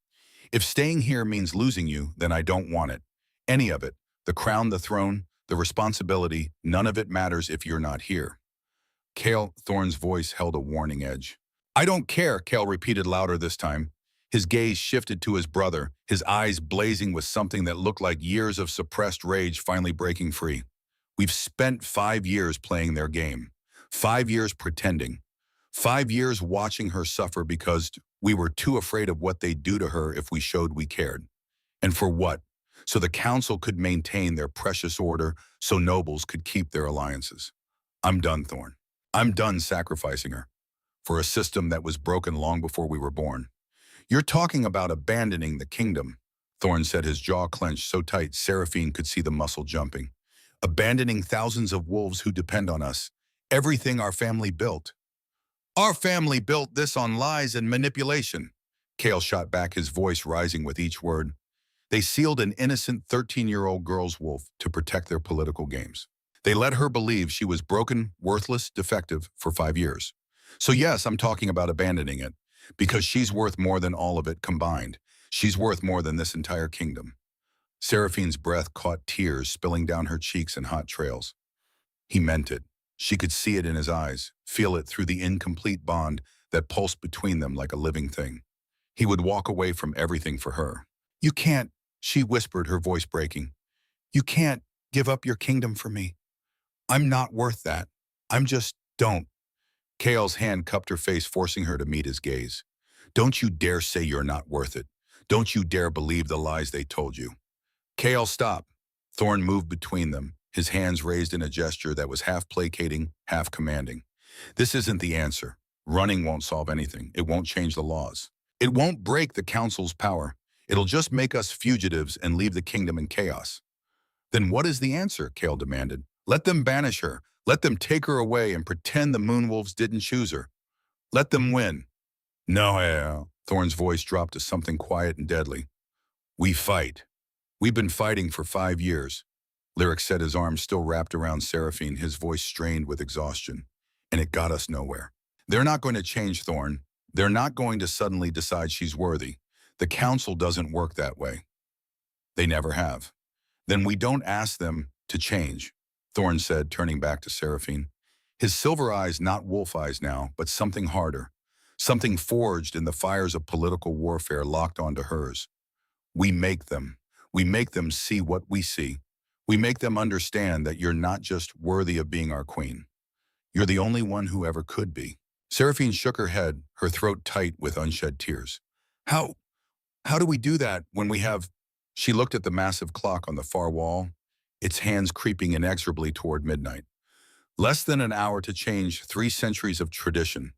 Speaker 1: If staying here means losing you, then I don't want it. Any of it. The crown, the throne, the responsibility, none of it matters if you're not here. Kale, Thorn's voice held a warning edge. I don't care, Kale repeated louder this time. His gaze shifted to his brother, his eyes blazing with something that looked like years of suppressed rage finally breaking free. We've spent 5 years playing their game. 5 years pretending. 5 years watching her suffer because we were too afraid of what they'd do to her if we showed we cared. And for what? So the council could maintain their precious order, so nobles could keep their alliances. I'm done, Thorn. I'm done sacrificing her for a system that was broken long before we were born. You're talking about abandoning the kingdom, Thorn said, his jaw clenched so tight Seraphine could see the muscle jumping. Abandoning thousands of wolves who depend on us. Everything our family built. Our family built this on lies and manipulation. Kale shot back, his voice rising with each word. They sealed an innocent 13-year-old girl's wolf to protect their political games. They let her believe she was broken, worthless, defective for 5 years. So yes, I'm talking about abandoning it, because she's worth more than all of it combined. She's worth more than this entire kingdom. Seraphine's breath caught tears spilling down her cheeks in hot trails. He meant it. She could see it in his eyes, feel it through the incomplete bond that pulsed between them like a living thing. He would walk away from everything for her. "You can't," she whispered, her voice breaking. "You can't give up your kingdom for me. I'm not worth that. I'm just, don't." Kale's hand cupped her face, forcing her to meet his gaze. "Don't you dare say you're not worth it. Don't you dare believe the lies they told you." "Kale, stop." Thorn moved between them, his hands raised in a gesture that was half placating, half commanding. "This isn't the answer. Running won't solve anything. It won't change the laws. It won't break the council's power. It'll just make us fugitives and leave the kingdom in chaos." "Then what is the answer?" Kale demanded. "Let them banish her. Let them take her away and pretend the Moonwolves didn't choose her. Let them win." "No, Thorn's voice dropped to something quiet and deadly. "We fight. We've been fighting for 5 years." Lyric said, his arms still wrapped around Seraphine, his voice strained with exhaustion. "And it got us nowhere. They're not going to change Thorn. They're not going to suddenly decide she's worthy. The council doesn't work that way. They never have. Then we don't ask them to change," Thorn said, turning back to Seraphine. His silver eyes not wolf eyes now, but something harder. Something forged in the fires of political warfare locked onto hers. "We make them. We make them see what we see. We make them understand that you're not just worthy of being our queen. You're the only one who ever could be." Seraphine shook her head, her throat tight with unshed tears. How do we do that when we have—" She looked at the massive clock on the far wall, its hands creeping inexorably toward midnight. "Less than an hour to change 3 centuries of tradition."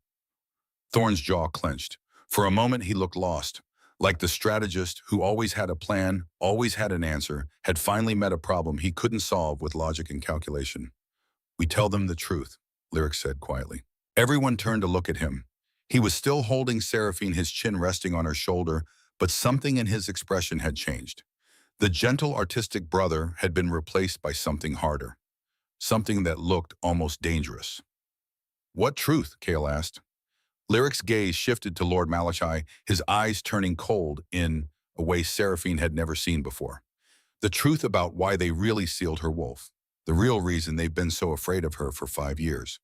Speaker 1: Thorn's jaw clenched. For a moment he looked lost, like the strategist who always had a plan, always had an answer, had finally met a problem he couldn't solve with logic and calculation. "We tell them the truth," Lyric said quietly. Everyone turned to look at him. He was still holding Seraphine, his chin resting on her shoulder, but something in his expression had changed. The gentle, artistic brother had been replaced by something harder, something that looked almost dangerous. "What truth?" Kale asked. Lyric's gaze shifted to Lord Malachi, his eyes turning cold in a way Seraphine had never seen before. "The truth about why they really sealed her wolf. The real reason they've been so afraid of her for 5 years.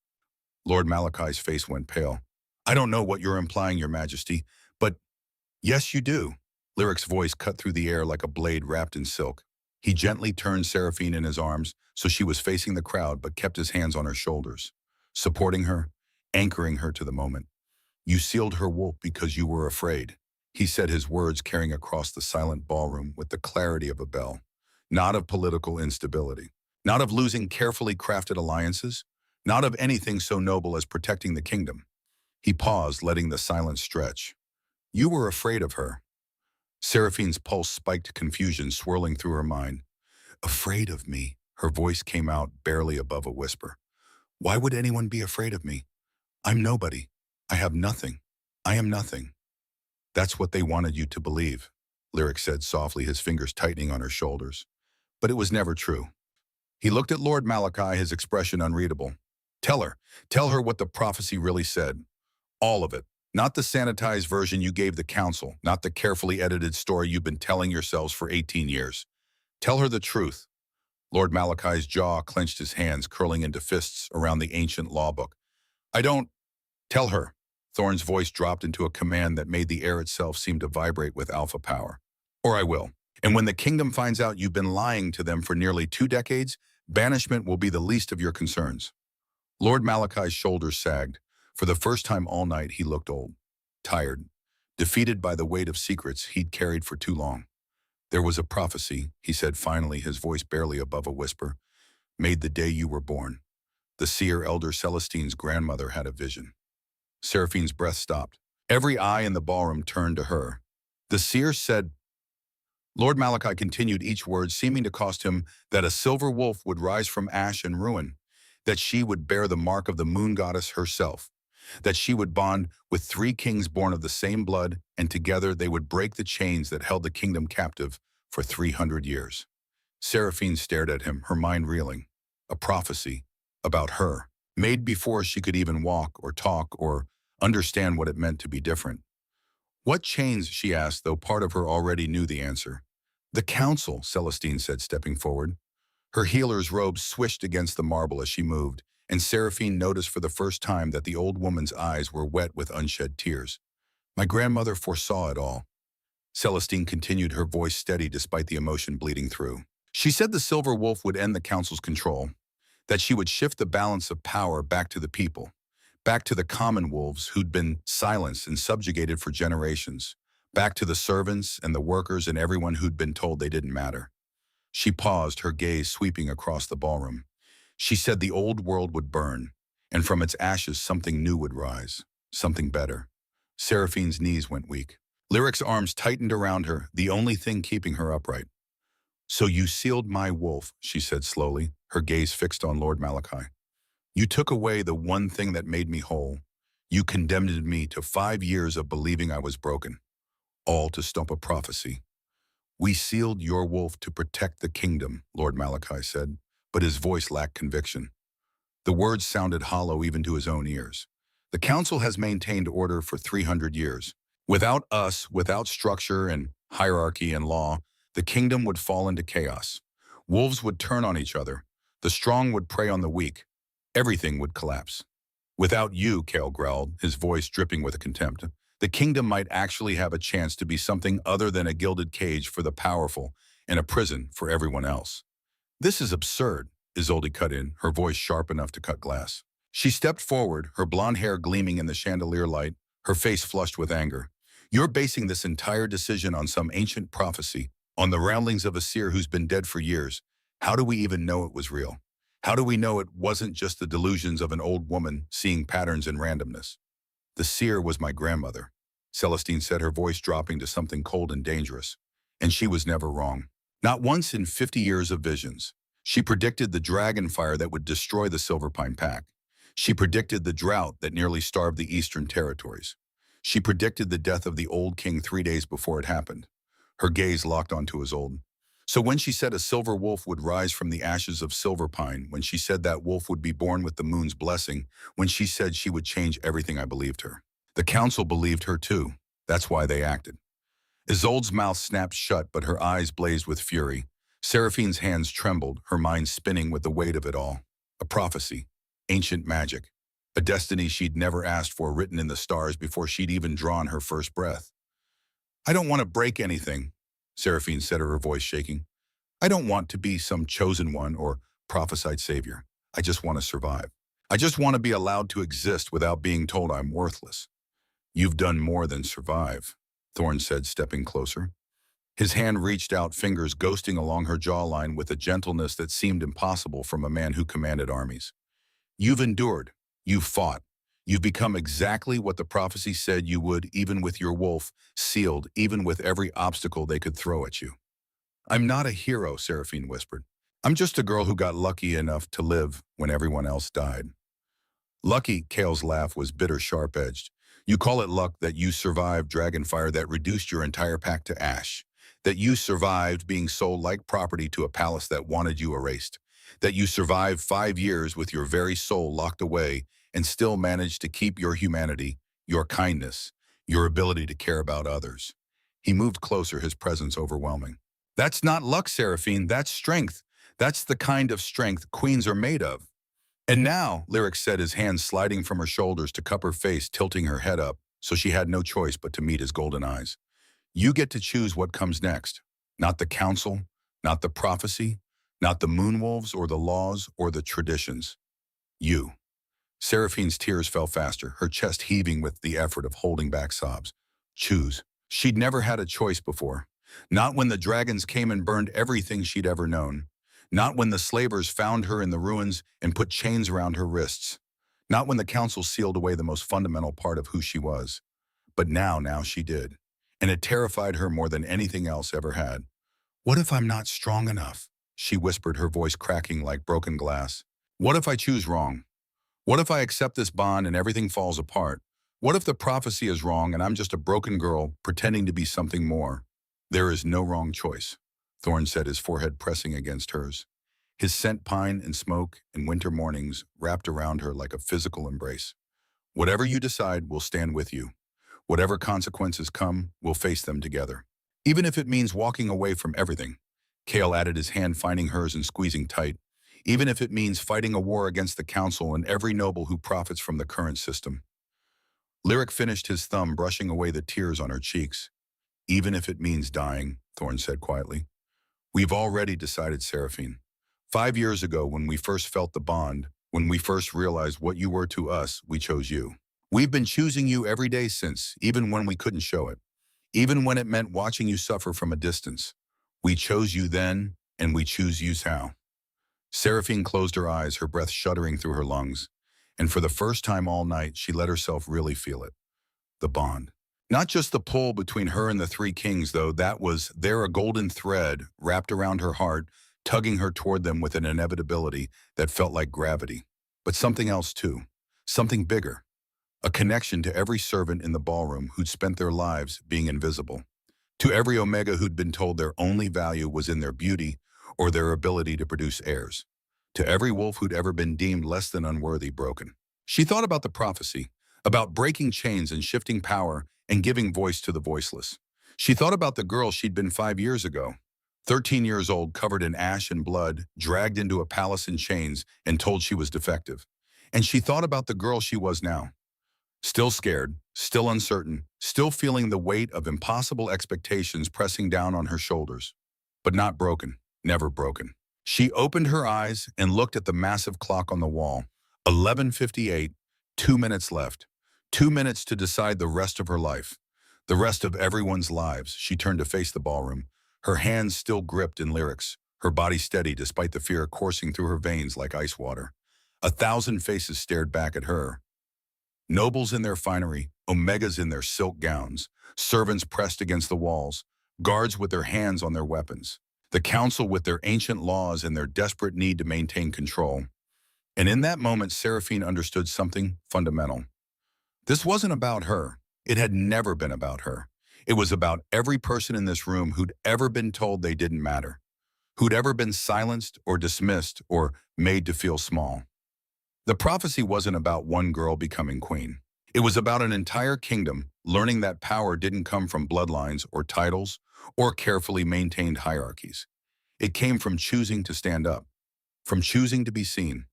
Speaker 1: Lord Malachi's face went pale. "I don't know what you're implying, Your Majesty, but—" "Yes, you do." Lyric's voice cut through the air like a blade wrapped in silk. He gently turned Seraphine in his arms so she was facing the crowd but kept his hands on her shoulders, supporting her, anchoring her to the moment. "You sealed her wolf because you were afraid." He said, his words carrying across the silent ballroom with the clarity of a bell. "Not of political instability. Not of losing carefully crafted alliances. Not of anything so noble as protecting the kingdom." He paused, letting the silence stretch. "You were afraid of her." Seraphine's pulse spiked, confusion swirling through her mind. "Afraid of me?" Her voice came out barely above a whisper. "Why would anyone be afraid of me? I'm nobody. I have nothing. I am nothing." "That's what they wanted you to believe," Lyric said softly, his fingers tightening on her shoulders. "But it was never true." He looked at Lord Malachi, his expression unreadable. Tell her what the prophecy really said. All of it. Not the sanitized version you gave the council, not the carefully edited story you've been telling yourselves for 18 years. Tell her the truth." Lord Malachi's jaw clenched, his hands curling into fists around the ancient law book. "I don't—" "Tell her." Thorn's voice dropped into a command that made the air itself seem to vibrate with alpha power. "Or I will. And when the kingdom finds out you've been lying to them for nearly 2 decades, banishment will be the least of your concerns." Lord Malachi's shoulders sagged. For the first time all night, he looked old, tired, defeated by the weight of secrets he'd carried for too long. "There was a prophecy," he said finally, his voice barely above a whisper, "made the day you were born. The seer elder Celestine's grandmother had a vision." Seraphine's breath stopped. Every eye in the ballroom turned to her. "The seer said—" Lord Malachi continued, each word seeming to cost him, "that a silver wolf would rise from ash and ruin, that she would bear the mark of the moon goddess herself, that she would bond with 3 kings born of the same blood, and together they would break the chains that held the kingdom captive for 300 years. Seraphine stared at him, her mind reeling. A prophecy about her, made before she could even walk or talk or understand what it meant to be different. "What chains?" she asked, though part of her already knew the answer. "The council," Celestine said, stepping forward. Her healer's robe swished against the marble as she moved, and Seraphine noticed for the first time that the old woman's eyes were wet with unshed tears. My grandmother foresaw it all. Celestine continued, her voice steady despite the emotion bleeding through. She said the Silver Wolf would end the council's control, that she would shift the balance of power back to the people, back to the common wolves who'd been silenced and subjugated for generations, back to the servants and the workers and everyone who'd been told they didn't matter. She paused, her gaze sweeping across the ballroom. She said the old world would burn, and from its ashes something new would rise, something better. Seraphine's knees went weak. Lyric's arms tightened around her, the only thing keeping her upright. "So you sealed my wolf," she said slowly, her gaze fixed on Lord Malachi. "You took away the one thing that made me whole. You condemned me to 5 years of believing I was broken, all to stump a prophecy." "We sealed your wolf to protect the kingdom," Lord Malachi said, but his voice lacked conviction. The words sounded hollow even to his own ears. "The council has maintained order for 300 years. Without us, without structure and hierarchy and law, the kingdom would fall into chaos. Wolves would turn on each other. The strong would prey on the weak. Everything would collapse. Without you," Kale growled, his voice dripping with contempt, "the kingdom might actually have a chance to be something other than a gilded cage for the powerful and a prison for everyone else." "This is absurd," Isolde cut in, her voice sharp enough to cut glass. She stepped forward, her blonde hair gleaming in the chandelier light, her face flushed with anger. "You're basing this entire decision on some ancient prophecy, on the ramblings of a seer who's been dead for years. How do we even know it was real? How do we know it wasn't just the delusions of an old woman seeing patterns in randomness?" "The seer was my grandmother," Celestine said, her voice dropping to something cold and dangerous. "And she was never wrong. Not once in 50 years of visions. She predicted the dragon fire that would destroy the Silverpine Pack. She predicted the drought that nearly starved the eastern territories. She predicted the death of the old king 3 days before it happened." Her gaze locked onto Isolde. "So when she said a silver wolf would rise from the ashes of Silverpine, when she said that wolf would be born with the moon's blessing, when she said she would change everything, I believed her. The council believed her too. That's why they acted." Isolde's mouth snapped shut, but her eyes blazed with fury. Seraphine's hands trembled, her mind spinning with the weight of it all. A prophecy. Ancient magic. A destiny she'd never asked for, written in the stars before she'd even drawn her first breath. "I don't want to break anything," Seraphine said, her voice shaking. "I don't want to be some chosen one or prophesied savior. I just want to survive. I just want to be allowed to exist without being told I'm worthless." "You've done more than survive," Thorn said, stepping closer. His hand reached out, fingers ghosting along her jawline with a gentleness that seemed impossible from a man who commanded armies. "You've endured. You've fought. You've become exactly what the prophecy said you would, even with your wolf sealed, even with every obstacle they could throw at you." "I'm not a hero," Seraphine whispered. "I'm just a girl who got lucky enough to live when everyone else died." "Lucky," Kale's laugh was bitter, sharp-edged. "You call it luck that you survived dragonfire that reduced your entire pack to ash. That you survived being sold like property to a palace that wanted you erased. That you survived 5 years with your very soul locked away and still managed to keep your humanity, your kindness, your ability to care about others." He moved closer, his presence overwhelming. "That's not luck, Seraphine, that's strength. That's the kind of strength queens are made of." "And now," Lyric said, his hands sliding from her shoulders to cup her face, tilting her head up, so she had no choice but to meet his golden eyes. "You get to choose what comes next. Not the council, not the prophecy, not the moonwolves or the laws or the traditions. You." Seraphine's tears fell faster, her chest heaving with the effort of holding back sobs. Choose. She'd never had a choice before. Not when the dragons came and burned everything she'd ever known. Not when the slavers found her in the ruins and put chains around her wrists. Not when the council sealed away the most fundamental part of who she was. But now she did. And it terrified her more than anything else ever had. "What if I'm not strong enough?" she whispered, her voice cracking like broken glass. "What if I choose wrong? What if I accept this bond and everything falls apart? What if the prophecy is wrong and I'm just a broken girl pretending to be something more?" "There is no wrong choice," Thorn said, his forehead pressing against hers. His scent, pine and smoke and winter mornings, wrapped around her like a physical embrace. "Whatever you decide, we'll stand with you. Whatever consequences come, we'll face them together. Even if it means walking away from everything." Kale added, his hand finding hers and squeezing tight. even if it means fighting a war against the council and every noble who profits from the current system. Lyric finished, his thumb brushing away the tears on her cheeks. Even if it means dying, Thorn said quietly. We've already decided, Seraphine. 5 years ago, when we first felt the bond, when we first realized what you were to us, we chose you. We've been choosing you every day since, even when we couldn't show it. Even when it meant watching you suffer from a distance. We chose you then, and we choose you now. Seraphine closed her eyes, her breath shuddering through her lungs. And for the first time all night, she let herself really feel it. The bond. Not just the pull between her and the three kings, though, that was there, a golden thread wrapped around her heart, tugging her toward them with an inevitability that felt like gravity. But something else too. Something bigger. A connection to every servant in the ballroom who'd spent their lives being invisible. To every Omega who'd been told their only value was in their beauty or their ability to produce heirs. To every wolf who'd ever been deemed less than unworthy, broken. She thought about the prophecy, about breaking chains and shifting power and giving voice to the voiceless. She thought about the girl she'd been 5 years ago, 13 years old, covered in ash and blood, dragged into a palace in chains and told she was defective. And she thought about the girl she was now. Still scared, still uncertain, still feeling the weight of impossible expectations pressing down on her shoulders. But not broken, never broken. She opened her eyes and looked at the massive clock on the wall. 11:58, 2 minutes left. 2 minutes to decide the rest of her life. The rest of everyone's lives. She turned to face the ballroom, her hands still gripped in lyrics, her body steady despite the fear coursing through her veins like ice water. 1,000 faces stared back at her. Nobles in their finery, Omegas in their silk gowns, servants pressed against the walls, guards with their hands on their weapons, the council with their ancient laws and their desperate need to maintain control. And in that moment, Seraphine understood something fundamental. This wasn't about her. It had never been about her. It was about every person in this room who'd ever been told they didn't matter, who'd ever been silenced or dismissed or made to feel small. The prophecy wasn't about one girl becoming queen. It was about an entire kingdom learning that power didn't come from bloodlines or titles or carefully maintained hierarchies. It came from choosing to stand up, from choosing to be seen,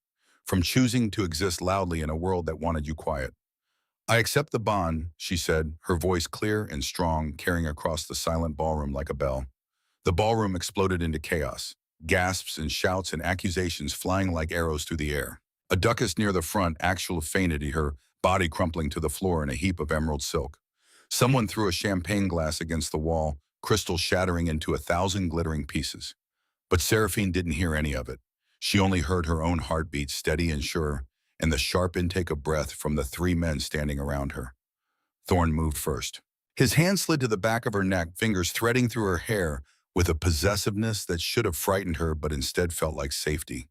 Speaker 1: from choosing to exist loudly in a world that wanted you quiet. I accept the bond, she said, her voice clear and strong, carrying across the silent ballroom like a bell. The ballroom exploded into chaos, gasps and shouts and accusations flying like arrows through the air. A duchess near the front actually fainted, her body crumpling to the floor in a heap of emerald silk. Someone threw a champagne glass against the wall, crystal shattering into 1,000 glittering pieces. But Seraphine didn't hear any of it. She only heard her own heartbeat, steady and sure, and the sharp intake of breath from the three men standing around her. Thorn moved first. His hand slid to the back of her neck, fingers threading through her hair with a possessiveness that should have frightened her but instead felt like safety,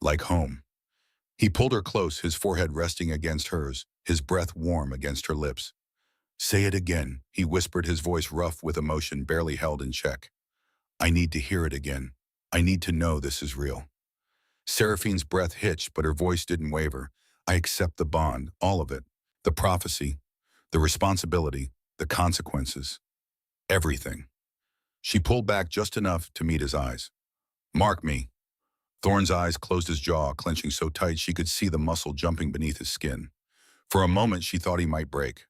Speaker 1: like home. He pulled her close, his forehead resting against hers, his breath warm against her lips. Say it again, he whispered, his voice rough with emotion barely held in check. I need to hear it again. I need to know this is real. Seraphine's breath hitched, but her voice didn't waver. I accept the bond, all of it. The prophecy, the responsibility, the consequences. Everything. She pulled back just enough to meet his eyes. Mark me. Thorn's eyes closed, his jaw clenching so tight she could see the muscle jumping beneath his skin. For a moment she thought he might break.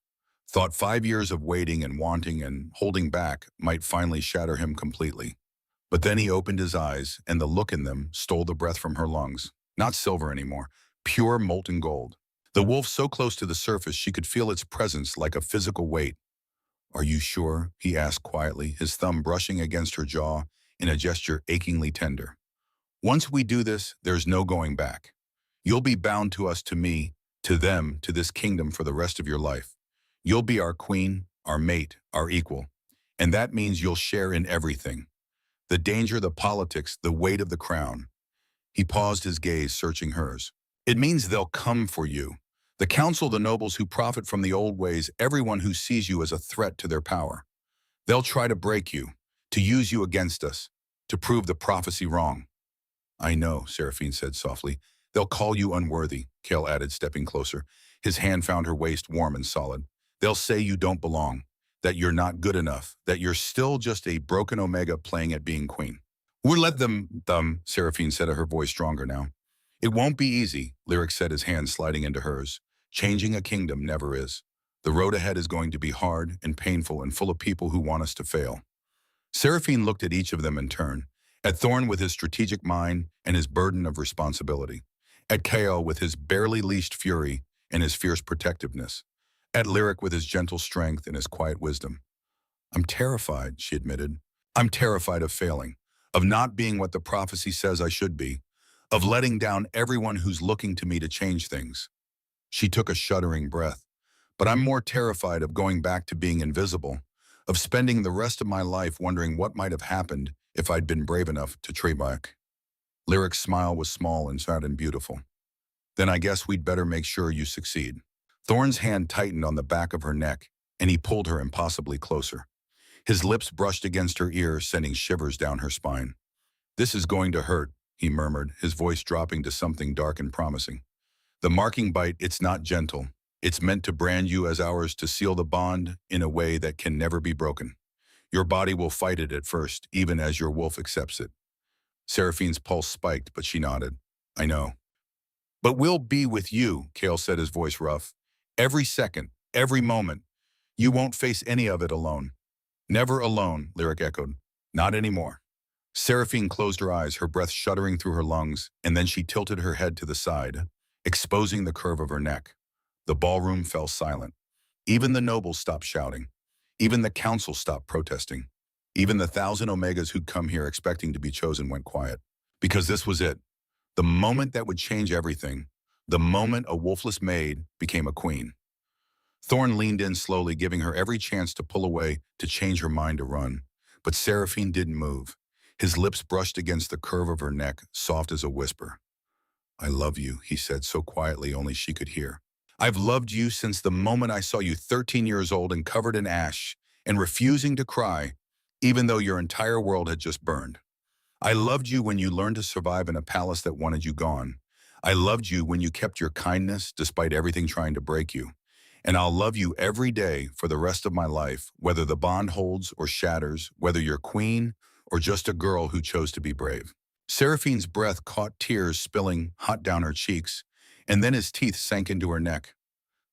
Speaker 1: Thought 5 years of waiting and wanting and holding back might finally shatter him completely. But then he opened his eyes, and the look in them stole the breath from her lungs. Not silver anymore, pure molten gold. The wolf so close to the surface she could feel its presence like a physical weight. Are you sure? He asked quietly, his thumb brushing against her jaw in a gesture achingly tender. Once we do this, there's no going back. You'll be bound to us, to me, to them, to this kingdom for the rest of your life. You'll be our queen, our mate, our equal. And that means you'll share in everything. The danger, the politics, the weight of the crown. He paused, his gaze searching hers. It means they'll come for you. The council, the nobles who profit from the old ways, everyone who sees you as a threat to their power. They'll try to break you, to use you against us, to prove the prophecy wrong. I know, Seraphine said softly. They'll call you unworthy, Kale added, stepping closer. His hand found her waist warm and solid. They'll say you don't belong, that you're not good enough, that you're still just a broken Omega playing at being queen. We'll let them, Seraphine said, her voice stronger now. It won't be easy, Lyric said, his hand sliding into hers. Changing a kingdom never is. The road ahead is going to be hard and painful and full of people who want us to fail. Seraphine looked at each of them in turn, at Thorn with his strategic mind and his burden of responsibility, at Kael with his barely leashed fury and his fierce protectiveness, at Lyric with his gentle strength and his quiet wisdom. I'm terrified, she admitted. I'm terrified of failing, of not being what the prophecy says I should be, of letting down everyone who's looking to me to change things. She took a shuddering breath. But I'm more terrified of going back to being invisible, of spending the rest of my life wondering what might have happened if I'd been brave enough to trade back. Lyric's smile was small and sad and beautiful. Then I guess we'd better make sure you succeed. Thorn's hand tightened on the back of her neck, and he pulled her impossibly closer. His lips brushed against her ear, sending shivers down her spine. This is going to hurt, he murmured, his voice dropping to something dark and promising. The marking bite, it's not gentle. It's meant to brand you as ours, to seal the bond in a way that can never be broken. Your body will fight it at first, even as your wolf accepts it. Seraphine's pulse spiked, but she nodded. I know. But we'll be with you, Kael said, his voice rough. Every second, every moment. You won't face any of it alone. Never alone, Lyric echoed. Not anymore. Seraphine closed her eyes, her breath shuddering through her lungs, and then she tilted her head to the side, exposing the curve of her neck. The ballroom fell silent. Even the nobles stopped shouting. Even the council stopped protesting. Even the 1,000 Omegas who'd come here expecting to be chosen went quiet. Because this was it. The moment that would change everything. The moment a wolfless maid became a queen. Thorn leaned in slowly, giving her every chance to pull away, to change her mind to run. But Seraphine didn't move. His lips brushed against the curve of her neck, soft as a whisper. I love you, he said so quietly only she could hear. I've loved you since the moment I saw you 13 years old and covered in ash and refusing to cry, even though your entire world had just burned. I loved you when you learned to survive in a palace that wanted you gone. I loved you when you kept your kindness despite everything trying to break you. And I'll love you every day for the rest of my life, whether the bond holds or shatters, whether you're queen or just a girl who chose to be brave. Seraphine's breath caught tears spilling hot down her cheeks, and then his teeth sank into her neck.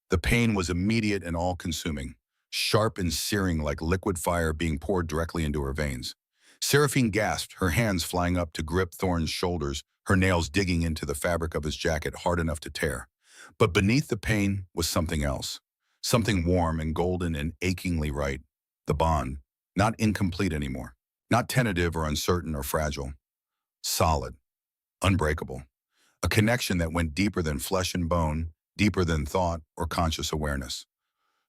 Speaker 1: The pain was immediate and all-consuming, sharp and searing like liquid fire being poured directly into her veins. Seraphine gasped, her hands flying up to grip Thorn's shoulders, her nails digging into the fabric of his jacket hard enough to tear. But beneath the pain was something else, something warm and golden and achingly right. The bond, not incomplete anymore, not tentative or uncertain or fragile. Solid, unbreakable. A connection that went deeper than flesh and bone, deeper than thought or conscious awareness.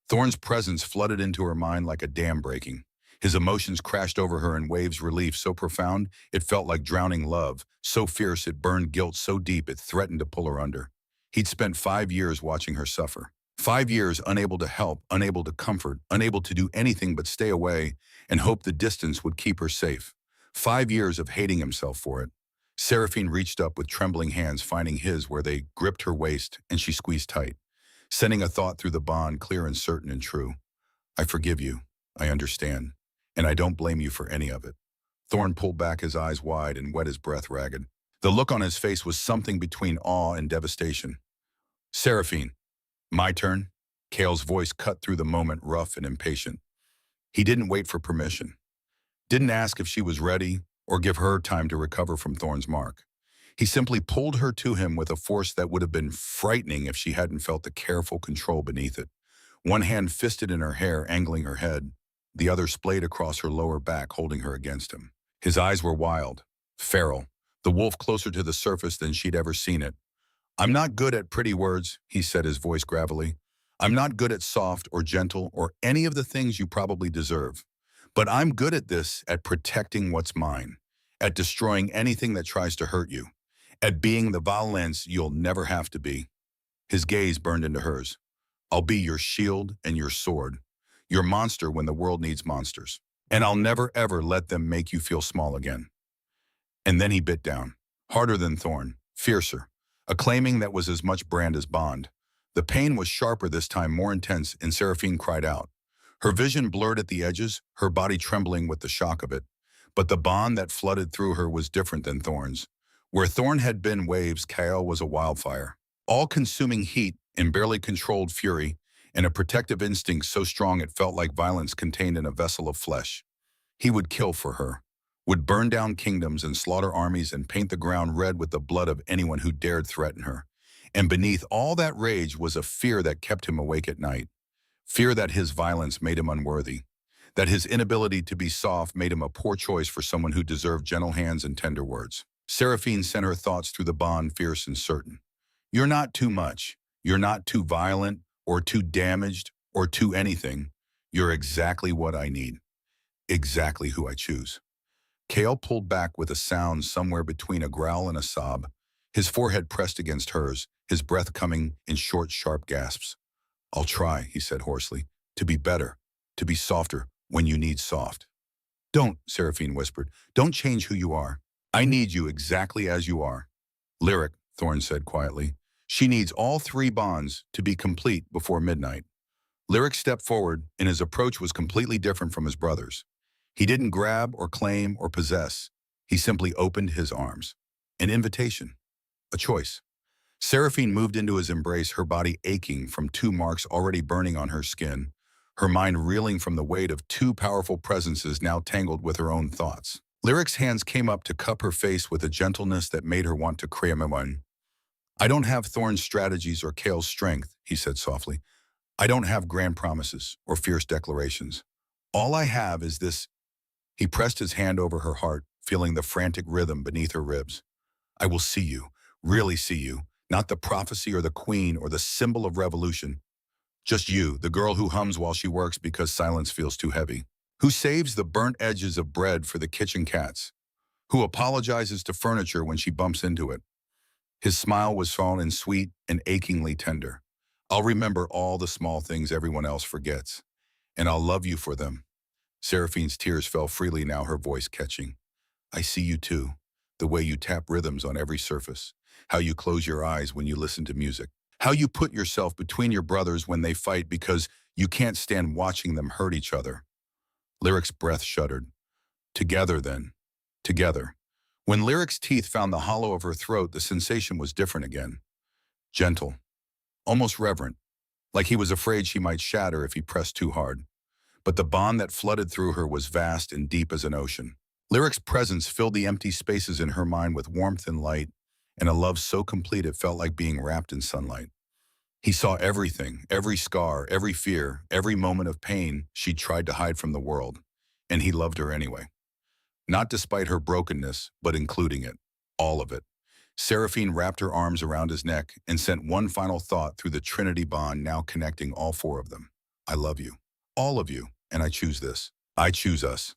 Speaker 1: Thorn's presence flooded into her mind like a dam breaking. His emotions crashed over her in waves, relief so profound it felt like drowning love, so fierce it burned, guilt so deep it threatened to pull her under. He'd spent 5 years watching her suffer. 5 years unable to help, unable to comfort, unable to do anything but stay away and hope the distance would keep her safe. 5 years of hating himself for it. Seraphine reached up with trembling hands, finding his where they gripped her waist, and she squeezed tight, sending a thought through the bond, clear and certain and true. I forgive you. I understand. And I don't blame you for any of it. Thorn pulled back, his eyes wide, and wet his breath ragged. The look on his face was something between awe and devastation. Seraphine. My turn? Kael's voice cut through the moment, rough and impatient. He didn't wait for permission. Didn't ask if she was ready or give her time to recover from Thorn's mark. He simply pulled her to him with a force that would have been frightening if she hadn't felt the careful control beneath it. One hand fisted in her hair, angling her head, the other splayed across her lower back, holding her against him. His eyes were wild, feral, the wolf closer to the surface than she'd ever seen it. I'm not good at pretty words, he said, his voice gravelly. I'm not good at soft or gentle or any of the things you probably deserve. But I'm good at this, at protecting what's mine, at destroying anything that tries to hurt you, at being the violence you'll never have to be. His gaze burned into hers. I'll be your shield and your sword, your monster when the world needs monsters. And I'll never ever let them make you feel small again. And then he bit down, harder than Thorn, fiercer, a claiming that was as much brand as bond. The pain was sharper this time, more intense, and Seraphine cried out. Her vision blurred at the edges, her body trembling with the shock of it. But the bond that flooded through her was different than Thorn's. Where Thorn had been waves, Kyle was a wildfire. All-consuming heat and barely controlled fury, and a protective instinct so strong it felt like violence contained in a vessel of flesh. He would kill for her, would burn down kingdoms and slaughter armies and paint the ground red with the blood of anyone who dared threaten her. And beneath all that rage was a fear that kept him awake at night. Fear that his violence made him unworthy, that his inability to be soft made him a poor choice for someone who deserved gentle hands and tender words. Seraphine sent her thoughts through the bond, fierce and certain. You're not too much. You're not too violent or too damaged or too anything. You're exactly what I need. Exactly who I choose. Kale pulled back with a sound somewhere between a growl and a sob, his forehead pressed against hers, his breath coming in short, sharp gasps. I'll try, he said hoarsely, to be better, to be softer when you need soft. Don't, Seraphine whispered. Don't change who you are. I need you exactly as you are. Lyric, Thorn said quietly. She needs all three bonds to be complete before midnight. Lyric stepped forward, and his approach was completely different from his brother's. He didn't grab or claim or possess. He simply opened his arms. An invitation. A choice. Seraphine moved into his embrace, her body aching from two marks already burning on her skin, her mind reeling from the weight of two powerful presences now tangled with her own thoughts. Lyric's hands came up to cup her face with a gentleness that made her want to cry. I don't have Thorn's strategies or Kale's strength, he said softly. I don't have grand promises or fierce declarations. All I have is this. He pressed his hand over her heart, feeling the frantic rhythm beneath her ribs. I will see you, really see you, not the prophecy or the queen or the symbol of revolution. Just you, the girl who hums while she works because silence feels too heavy, who saves the burnt edges of bread for the kitchen cats, who apologizes to furniture when she bumps into it. His smile was soft and sweet and achingly tender. I'll remember all the small things everyone else forgets, and I'll love you for them. Seraphine's tears fell freely now, her voice catching. I see you too, the way you tap rhythms on every surface, how you close your eyes when you listen to music, how you put yourself between your brothers when they fight because you can't stand watching them hurt each other. Lyric's breath shuddered. Together then. Together. When Lyric's teeth found the hollow of her throat, the sensation was different again. Gentle. Almost reverent. Like he was afraid she might shatter if he pressed too hard. But the bond that flooded through her was vast and deep as an ocean. Lyric's presence filled the empty spaces in her mind with warmth and light, and a love so complete it felt like being wrapped in sunlight. He saw everything, every scar, every fear, every moment of pain she'd tried to hide from the world, and he loved her anyway. Not despite her brokenness, but including it, all of it. Seraphine wrapped her arms around his neck and sent one final thought through the Trinity bond now connecting all four of them. I love you, all of you, and I choose this. I choose us.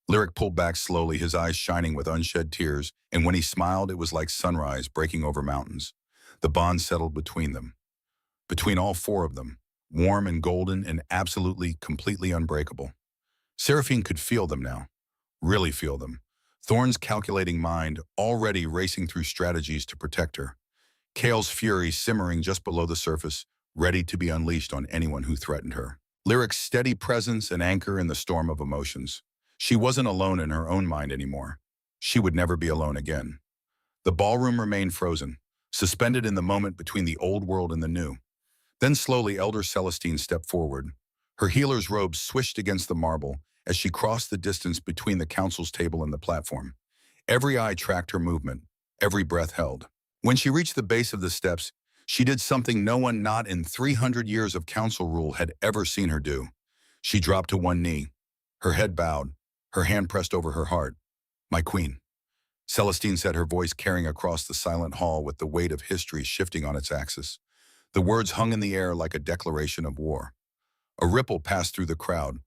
Speaker 1: Lyric pulled back slowly, his eyes shining with unshed tears, and when he smiled, it was like sunrise breaking over mountains. The bond settled between them. Between all four of them, warm and golden and absolutely, completely unbreakable. Seraphine could feel them now, really feel them. Thorn's calculating mind already racing through strategies to protect her. Kale's fury simmering just below the surface, ready to be unleashed on anyone who threatened her. Lyric's steady presence and anchor in the storm of emotions. She wasn't alone in her own mind anymore. She would never be alone again. The ballroom remained frozen, suspended in the moment between the old world and the new. Then slowly Elder Celestine stepped forward. Her healer's robes swished against the marble as she crossed the distance between the council's table and the platform. Every eye tracked her movement, every breath held. When she reached the base of the steps, she did something no one not in 300 years of council rule had ever seen her do. She dropped to one knee, her head bowed, her hand pressed over her heart. My queen. Celestine said, her voice carrying across the silent hall with the weight of history shifting on its axis. The words hung in the air like a declaration of war. A ripple passed through the crowd,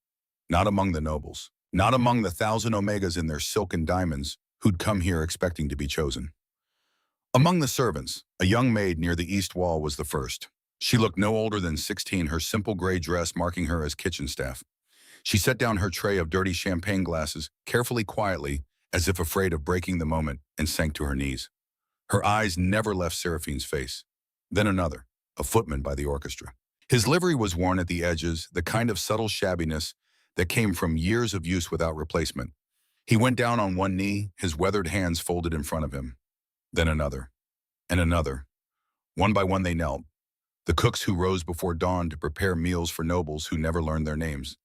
Speaker 1: not among the nobles, not among the 1,000 Omegas in their silken diamonds who'd come here expecting to be chosen. Among the servants, a young maid near the east wall was the first. She looked no older than 16, her simple gray dress marking her as kitchen staff. She set down her tray of dirty champagne glasses, carefully, quietly, as if afraid of breaking the moment, and sank to her knees. Her eyes never left Seraphine's face. Then another, a footman by the orchestra. His livery was worn at the edges, the kind of subtle shabbiness that came from years of use without replacement. He went down on one knee, his weathered hands folded in front of him. Then another, and another. One by one they knelt, the cooks who rose before dawn to prepare meals for nobles who never learned their names,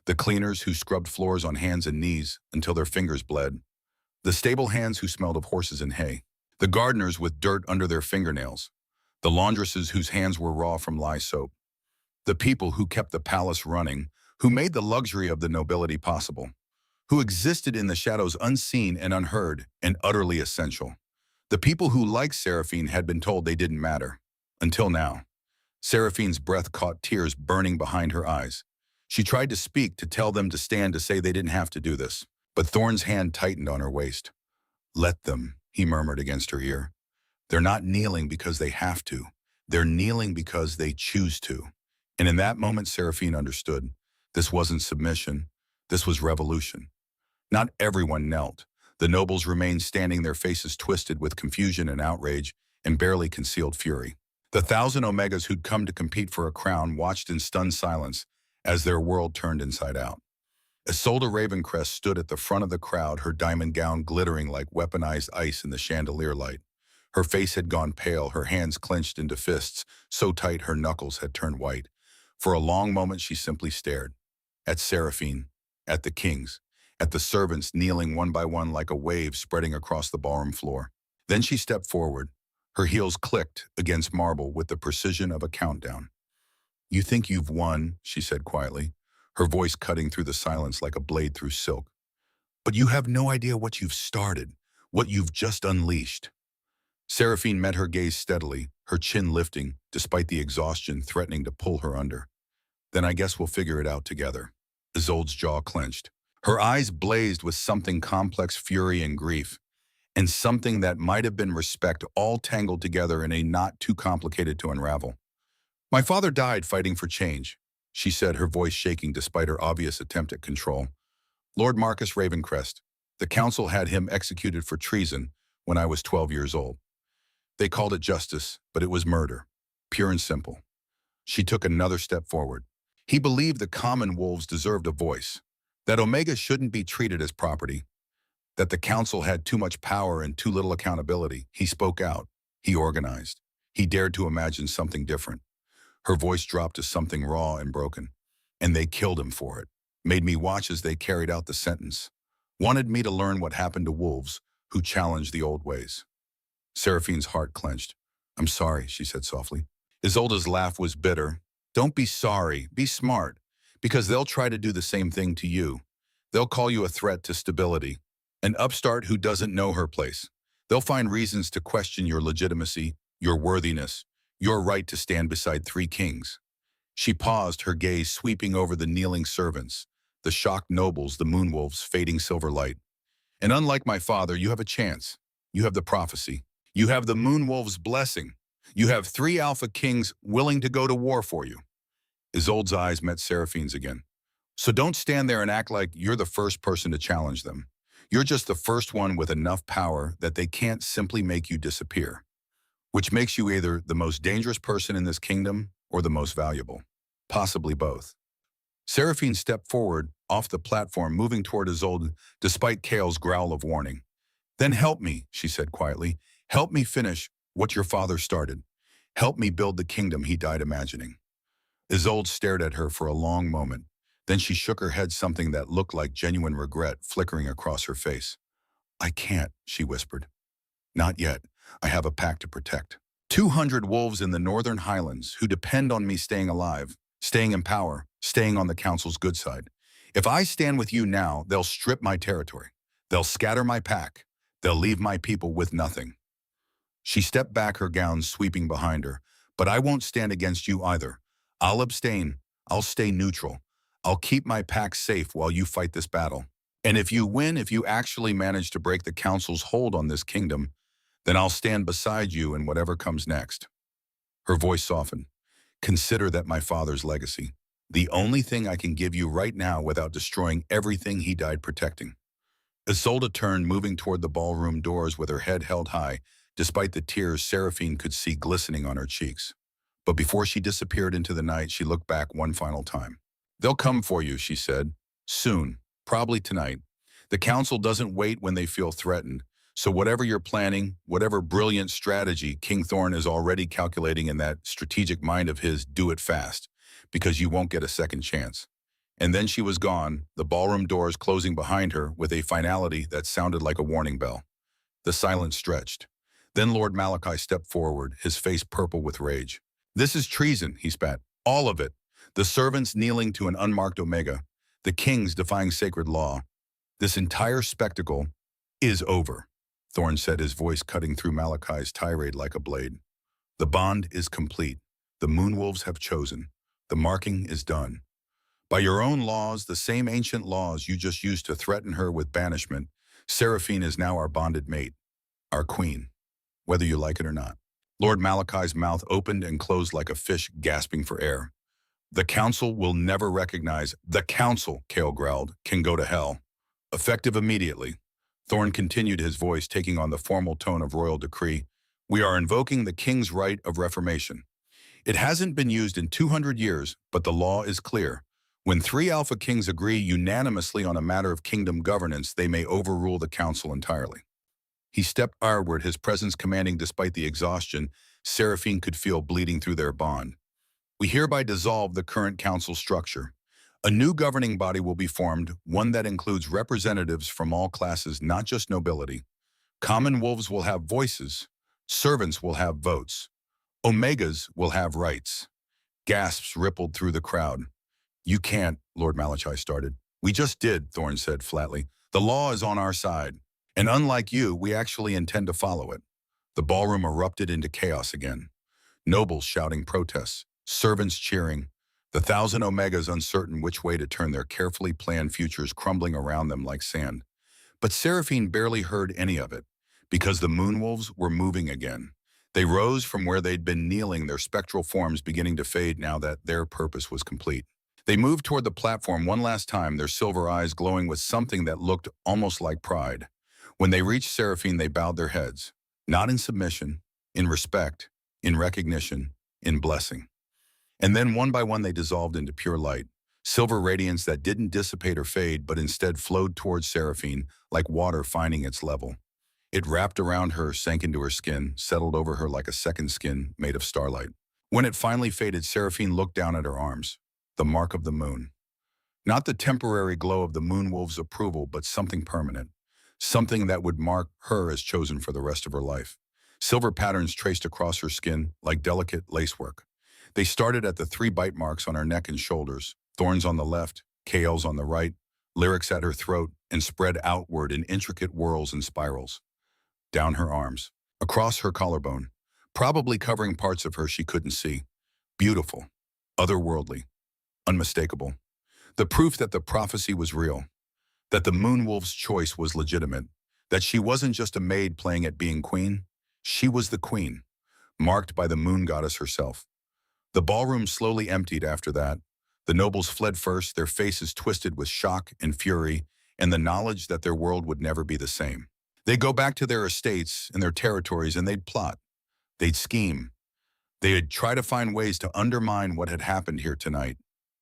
Speaker 1: the cleaners who scrubbed floors on hands and knees until their fingers bled, the stable hands who smelled of horses and hay, the gardeners with dirt under their fingernails, the laundresses whose hands were raw from lye soap, the people who kept the palace running, who made the luxury of the nobility possible, who existed in the shadows unseen and unheard and utterly essential. The people who, like Seraphine, had been told they didn't matter. Until now. Seraphine's breath caught tears burning behind her eyes. She tried to speak, to tell them to stand, to say they didn't have to do this. But Thorne's hand tightened on her waist. "Let them," he murmured against her ear. "They're not kneeling because they have to. They're kneeling because they choose to." And in that moment, Seraphine understood. This wasn't submission. This was revolution. Not everyone knelt. The nobles remained standing, their faces twisted with confusion and outrage and barely concealed fury. The 1,000 Omegas who'd come to compete for a crown watched in stunned silence as their world turned inside out. Isolde Ravencrest stood at the front of the crowd, her diamond gown glittering like weaponized ice in the chandelier light. Her face had gone pale, her hands clenched into fists, so tight her knuckles had turned white. For a long moment she simply stared. At Seraphine, at the kings, at the servants kneeling one by one like a wave spreading across the ballroom floor. Then she stepped forward. Her heels clicked against marble with the precision of a countdown. "You think you've won," she said quietly, her voice cutting through the silence like a blade through silk. "But you have no idea what you've started, what you've just unleashed." Seraphine met her gaze steadily, her chin lifting, despite the exhaustion threatening to pull her under. "Then I guess we'll figure it out together." Isolde's jaw clenched. Her eyes blazed with something complex, fury and grief, and something that might have been respect, all tangled together in a knot too complicated to unravel. "My father died fighting for change," she said, her voice shaking despite her obvious attempt at control. "Lord Marcus Ravencrest. The council had him executed for treason when I was 12 years old. They called it justice, but it was murder, pure and simple." She took another step forward. "He believed the common wolves deserved a voice, that Omega shouldn't be treated as property, that the council had too much power and too little accountability. He spoke out. He organized. He dared to imagine something different." Her voice dropped to something raw and broken. "And they killed him for it. Made me watch as they carried out the sentence. Wanted me to learn what happened to wolves who challenged the old ways." Seraphine's heart clenched. "I'm sorry," she said softly. Isolde's laugh was bitter. "Don't be sorry. Be smart. Because they'll try to do the same thing to you. They'll call you a threat to stability. An upstart who doesn't know her place. They'll find reasons to question your legitimacy, your worthiness, your right to stand beside 3 kings." She paused, her gaze sweeping over the kneeling servants, the shocked nobles, the moonwolves fading silver light. "And unlike my father, you have a chance. You have the prophecy. You have the moonwolves' blessing. You have 3 Alpha Kings willing to go to war for you." Isolde's eyes met Seraphine's again. "So don't stand there and act like you're the first person to challenge them. You're just the first one with enough power that they can't simply make you disappear. Which makes you either the most dangerous person in this kingdom or the most valuable. Possibly both." Seraphine stepped forward, off the platform, moving toward Isolde, despite Kale's growl of warning. "Then help me," she said quietly. "Help me finish what your father started. Help me build the kingdom he died imagining." Isolde stared at her for a long moment. Then she shook her head, something that looked like genuine regret flickering across her face. "I can't," she whispered. "Not yet. I have a pack to protect. 200 wolves in the northern highlands who depend on me staying alive, staying in power, staying on the council's good side. If I stand with you now, they'll strip my territory. They'll scatter my pack. They'll leave my people with nothing." She stepped back, her gown sweeping behind her. "But I won't stand against you either. I'll abstain. I'll stay neutral. I'll keep my pack safe while you fight this battle. And if you win, if you actually manage to break the council's hold on this kingdom, then I'll stand beside you in whatever comes next." Her voice softened. "Consider that my father's legacy. The only thing I can give you right now without destroying everything he died protecting." Isolde turned, moving toward the ballroom doors with her head held high, despite the tears Seraphine could see glistening on her cheeks. But before she disappeared into the night, she looked back one final time. "They'll come for you," she said. "Soon. Probably tonight. The council doesn't wait when they feel threatened. So whatever you're planning, whatever brilliant strategy, King Thorn is already calculating in that strategic mind of his, do it fast, because you won't get a second chance. And then she was gone, the ballroom doors closing behind her with a finality that sounded like a warning bell. The silence stretched. Then Lord Malachi stepped forward, his face purple with rage. This is treason, he spat. All of it. The servants kneeling to an unmarked Omega. The kings defying sacred law. This entire spectacle is over, Thorn said, his voice cutting through Malachi's tirade like a blade. The bond is complete. The Moonwolves have chosen. The marking is done. By your own laws, the same ancient laws you just used to threaten her with banishment, Seraphine is now our bonded mate, our queen, whether you like it or not. Lord Malachi's mouth opened and closed like a fish gasping for air. The council will never recognize. The council, Kale growled, can go to hell. Effective immediately. Thorn continued, his voice taking on the formal tone of royal decree. We are invoking the king's right of reformation. It hasn't been used in 200 years, but the law is clear. When 3 Alpha Kings agree unanimously on a matter of kingdom governance, they may overrule the council entirely. He stepped forward, his presence commanding despite the exhaustion Seraphine could feel bleeding through their bond. We hereby dissolve the current council structure. A new governing body will be formed, one that includes representatives from all classes, not just nobility. Common wolves will have voices. Servants will have votes. Omegas will have rights. Gasps rippled through the crowd. You can't, Lord Malachi started. We just did, Thorn said flatly. The law is on our side. And unlike you, we actually intend to follow it. The ballroom erupted into chaos again. Nobles shouting protests, servants cheering, the 1,000 Omegas uncertain which way to turn, their carefully planned futures crumbling around them like sand. But Seraphine barely heard any of it, because the Moonwolves were moving again. They rose from where they'd been kneeling, their spectral forms beginning to fade now that their purpose was complete. They moved toward the platform one last time, their silver eyes glowing with something that looked almost like pride. When they reached Seraphine, they bowed their heads, not in submission, in respect, in recognition, in blessing. And then one by one they dissolved into pure light, silver radiance that didn't dissipate or fade, but instead flowed towards Seraphine like water finding its level. It wrapped around her, sank into her skin, settled over her like a second skin made of starlight. When it finally faded, Seraphine looked down at her arms, the mark of the moon. Not the temporary glow of the Moonwolves' approval, but something permanent, something that would mark her as chosen for the rest of her life. Silver patterns traced across her skin like delicate lacework. They started at the 3 bite marks on her neck and shoulders, thorns on the left, KLs on the right, lyrics at her throat, and spread outward in intricate whirls and spirals. Down her arms, across her collarbone, probably covering parts of her she couldn't see. Beautiful, otherworldly, unmistakable. The proof that the prophecy was real, that the Moonwolf's choice was legitimate, that she wasn't just a maid playing at being queen, she was the queen, marked by the moon goddess herself. The ballroom slowly emptied after that. The nobles fled first, their faces twisted with shock and fury and the knowledge that their world would never be the same. They'd go back to their estates and their territories and they'd plot. They'd scheme. They'd try to find ways to undermine what had happened here tonight,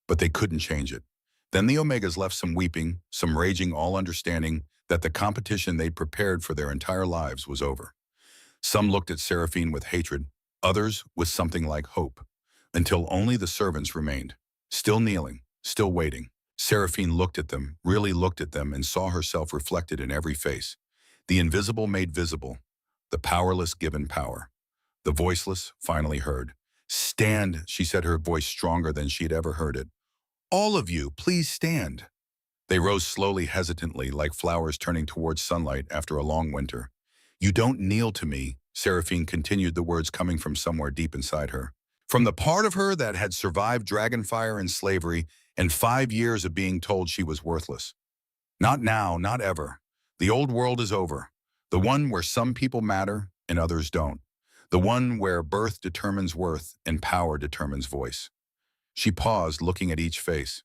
Speaker 1: but they couldn't change it. Then the Omegas left, some weeping, some raging, all understanding that the competition they'd prepared for their entire lives was over. Some looked at Seraphine with hatred, others with something like hope, until only the servants remained, still kneeling, still waiting. Seraphine looked at them, really looked at them, and saw herself reflected in every face. The invisible made visible, the powerless given power, the voiceless finally heard. Stand, she said, her voice stronger than she'd ever heard it. All of you, please stand. They rose slowly, hesitantly, like flowers turning towards sunlight after a long winter. You don't kneel to me, Seraphine continued, the words coming from somewhere deep inside her. From the part of her that had survived dragonfire and slavery and 5 years of being told she was worthless. Not now, not ever. The old world is over. The one where some people matter and others don't. The one where birth determines worth and power determines voice. She paused, looking at each face.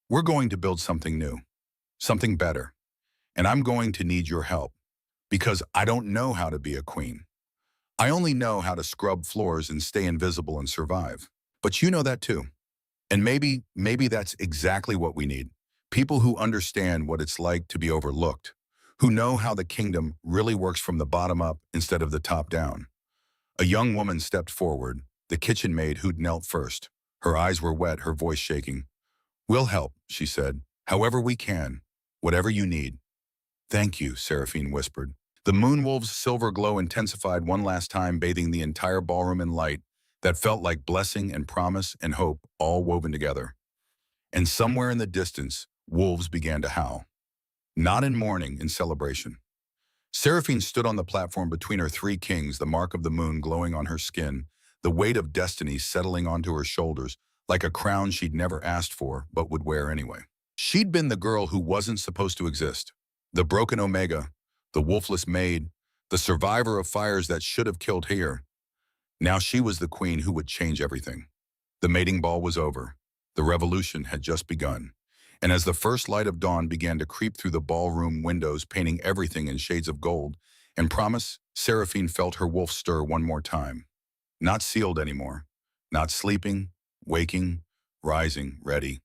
Speaker 1: We're going to build something new, something better. And I'm going to need your help, because I don't know how to be a queen. I only know how to scrub floors and stay invisible and survive. But you know that too. And maybe that's exactly what we need. People who understand what it's like to be overlooked, who know how the kingdom really works from the bottom up instead of the top down. A young woman stepped forward, the kitchen maid who'd knelt first. Her eyes were wet, her voice shaking. "We'll help," she said, "however we can, whatever you need." "Thank you," Seraphine whispered. The moonwolf's silver glow intensified one last time, bathing the entire ballroom in light that felt like blessing and promise and hope all woven together. And somewhere in the distance, wolves began to howl. Not in mourning, in celebration. Seraphine stood on the platform between her three kings, the mark of the moon glowing on her skin, the weight of destiny settling onto her shoulders, like a crown she'd never asked for but would wear anyway. She'd been the girl who wasn't supposed to exist, the broken Omega, the wolfless Maid, the survivor of fires that should have killed her. Now she was the queen who would change everything. The mating ball was over. The revolution had just begun. And as the first light of dawn began to creep through the ballroom windows, painting everything in shades of gold and promise, Seraphine felt her wolf stir one more time. Not sealed anymore. Not sleeping, waking, rising, ready.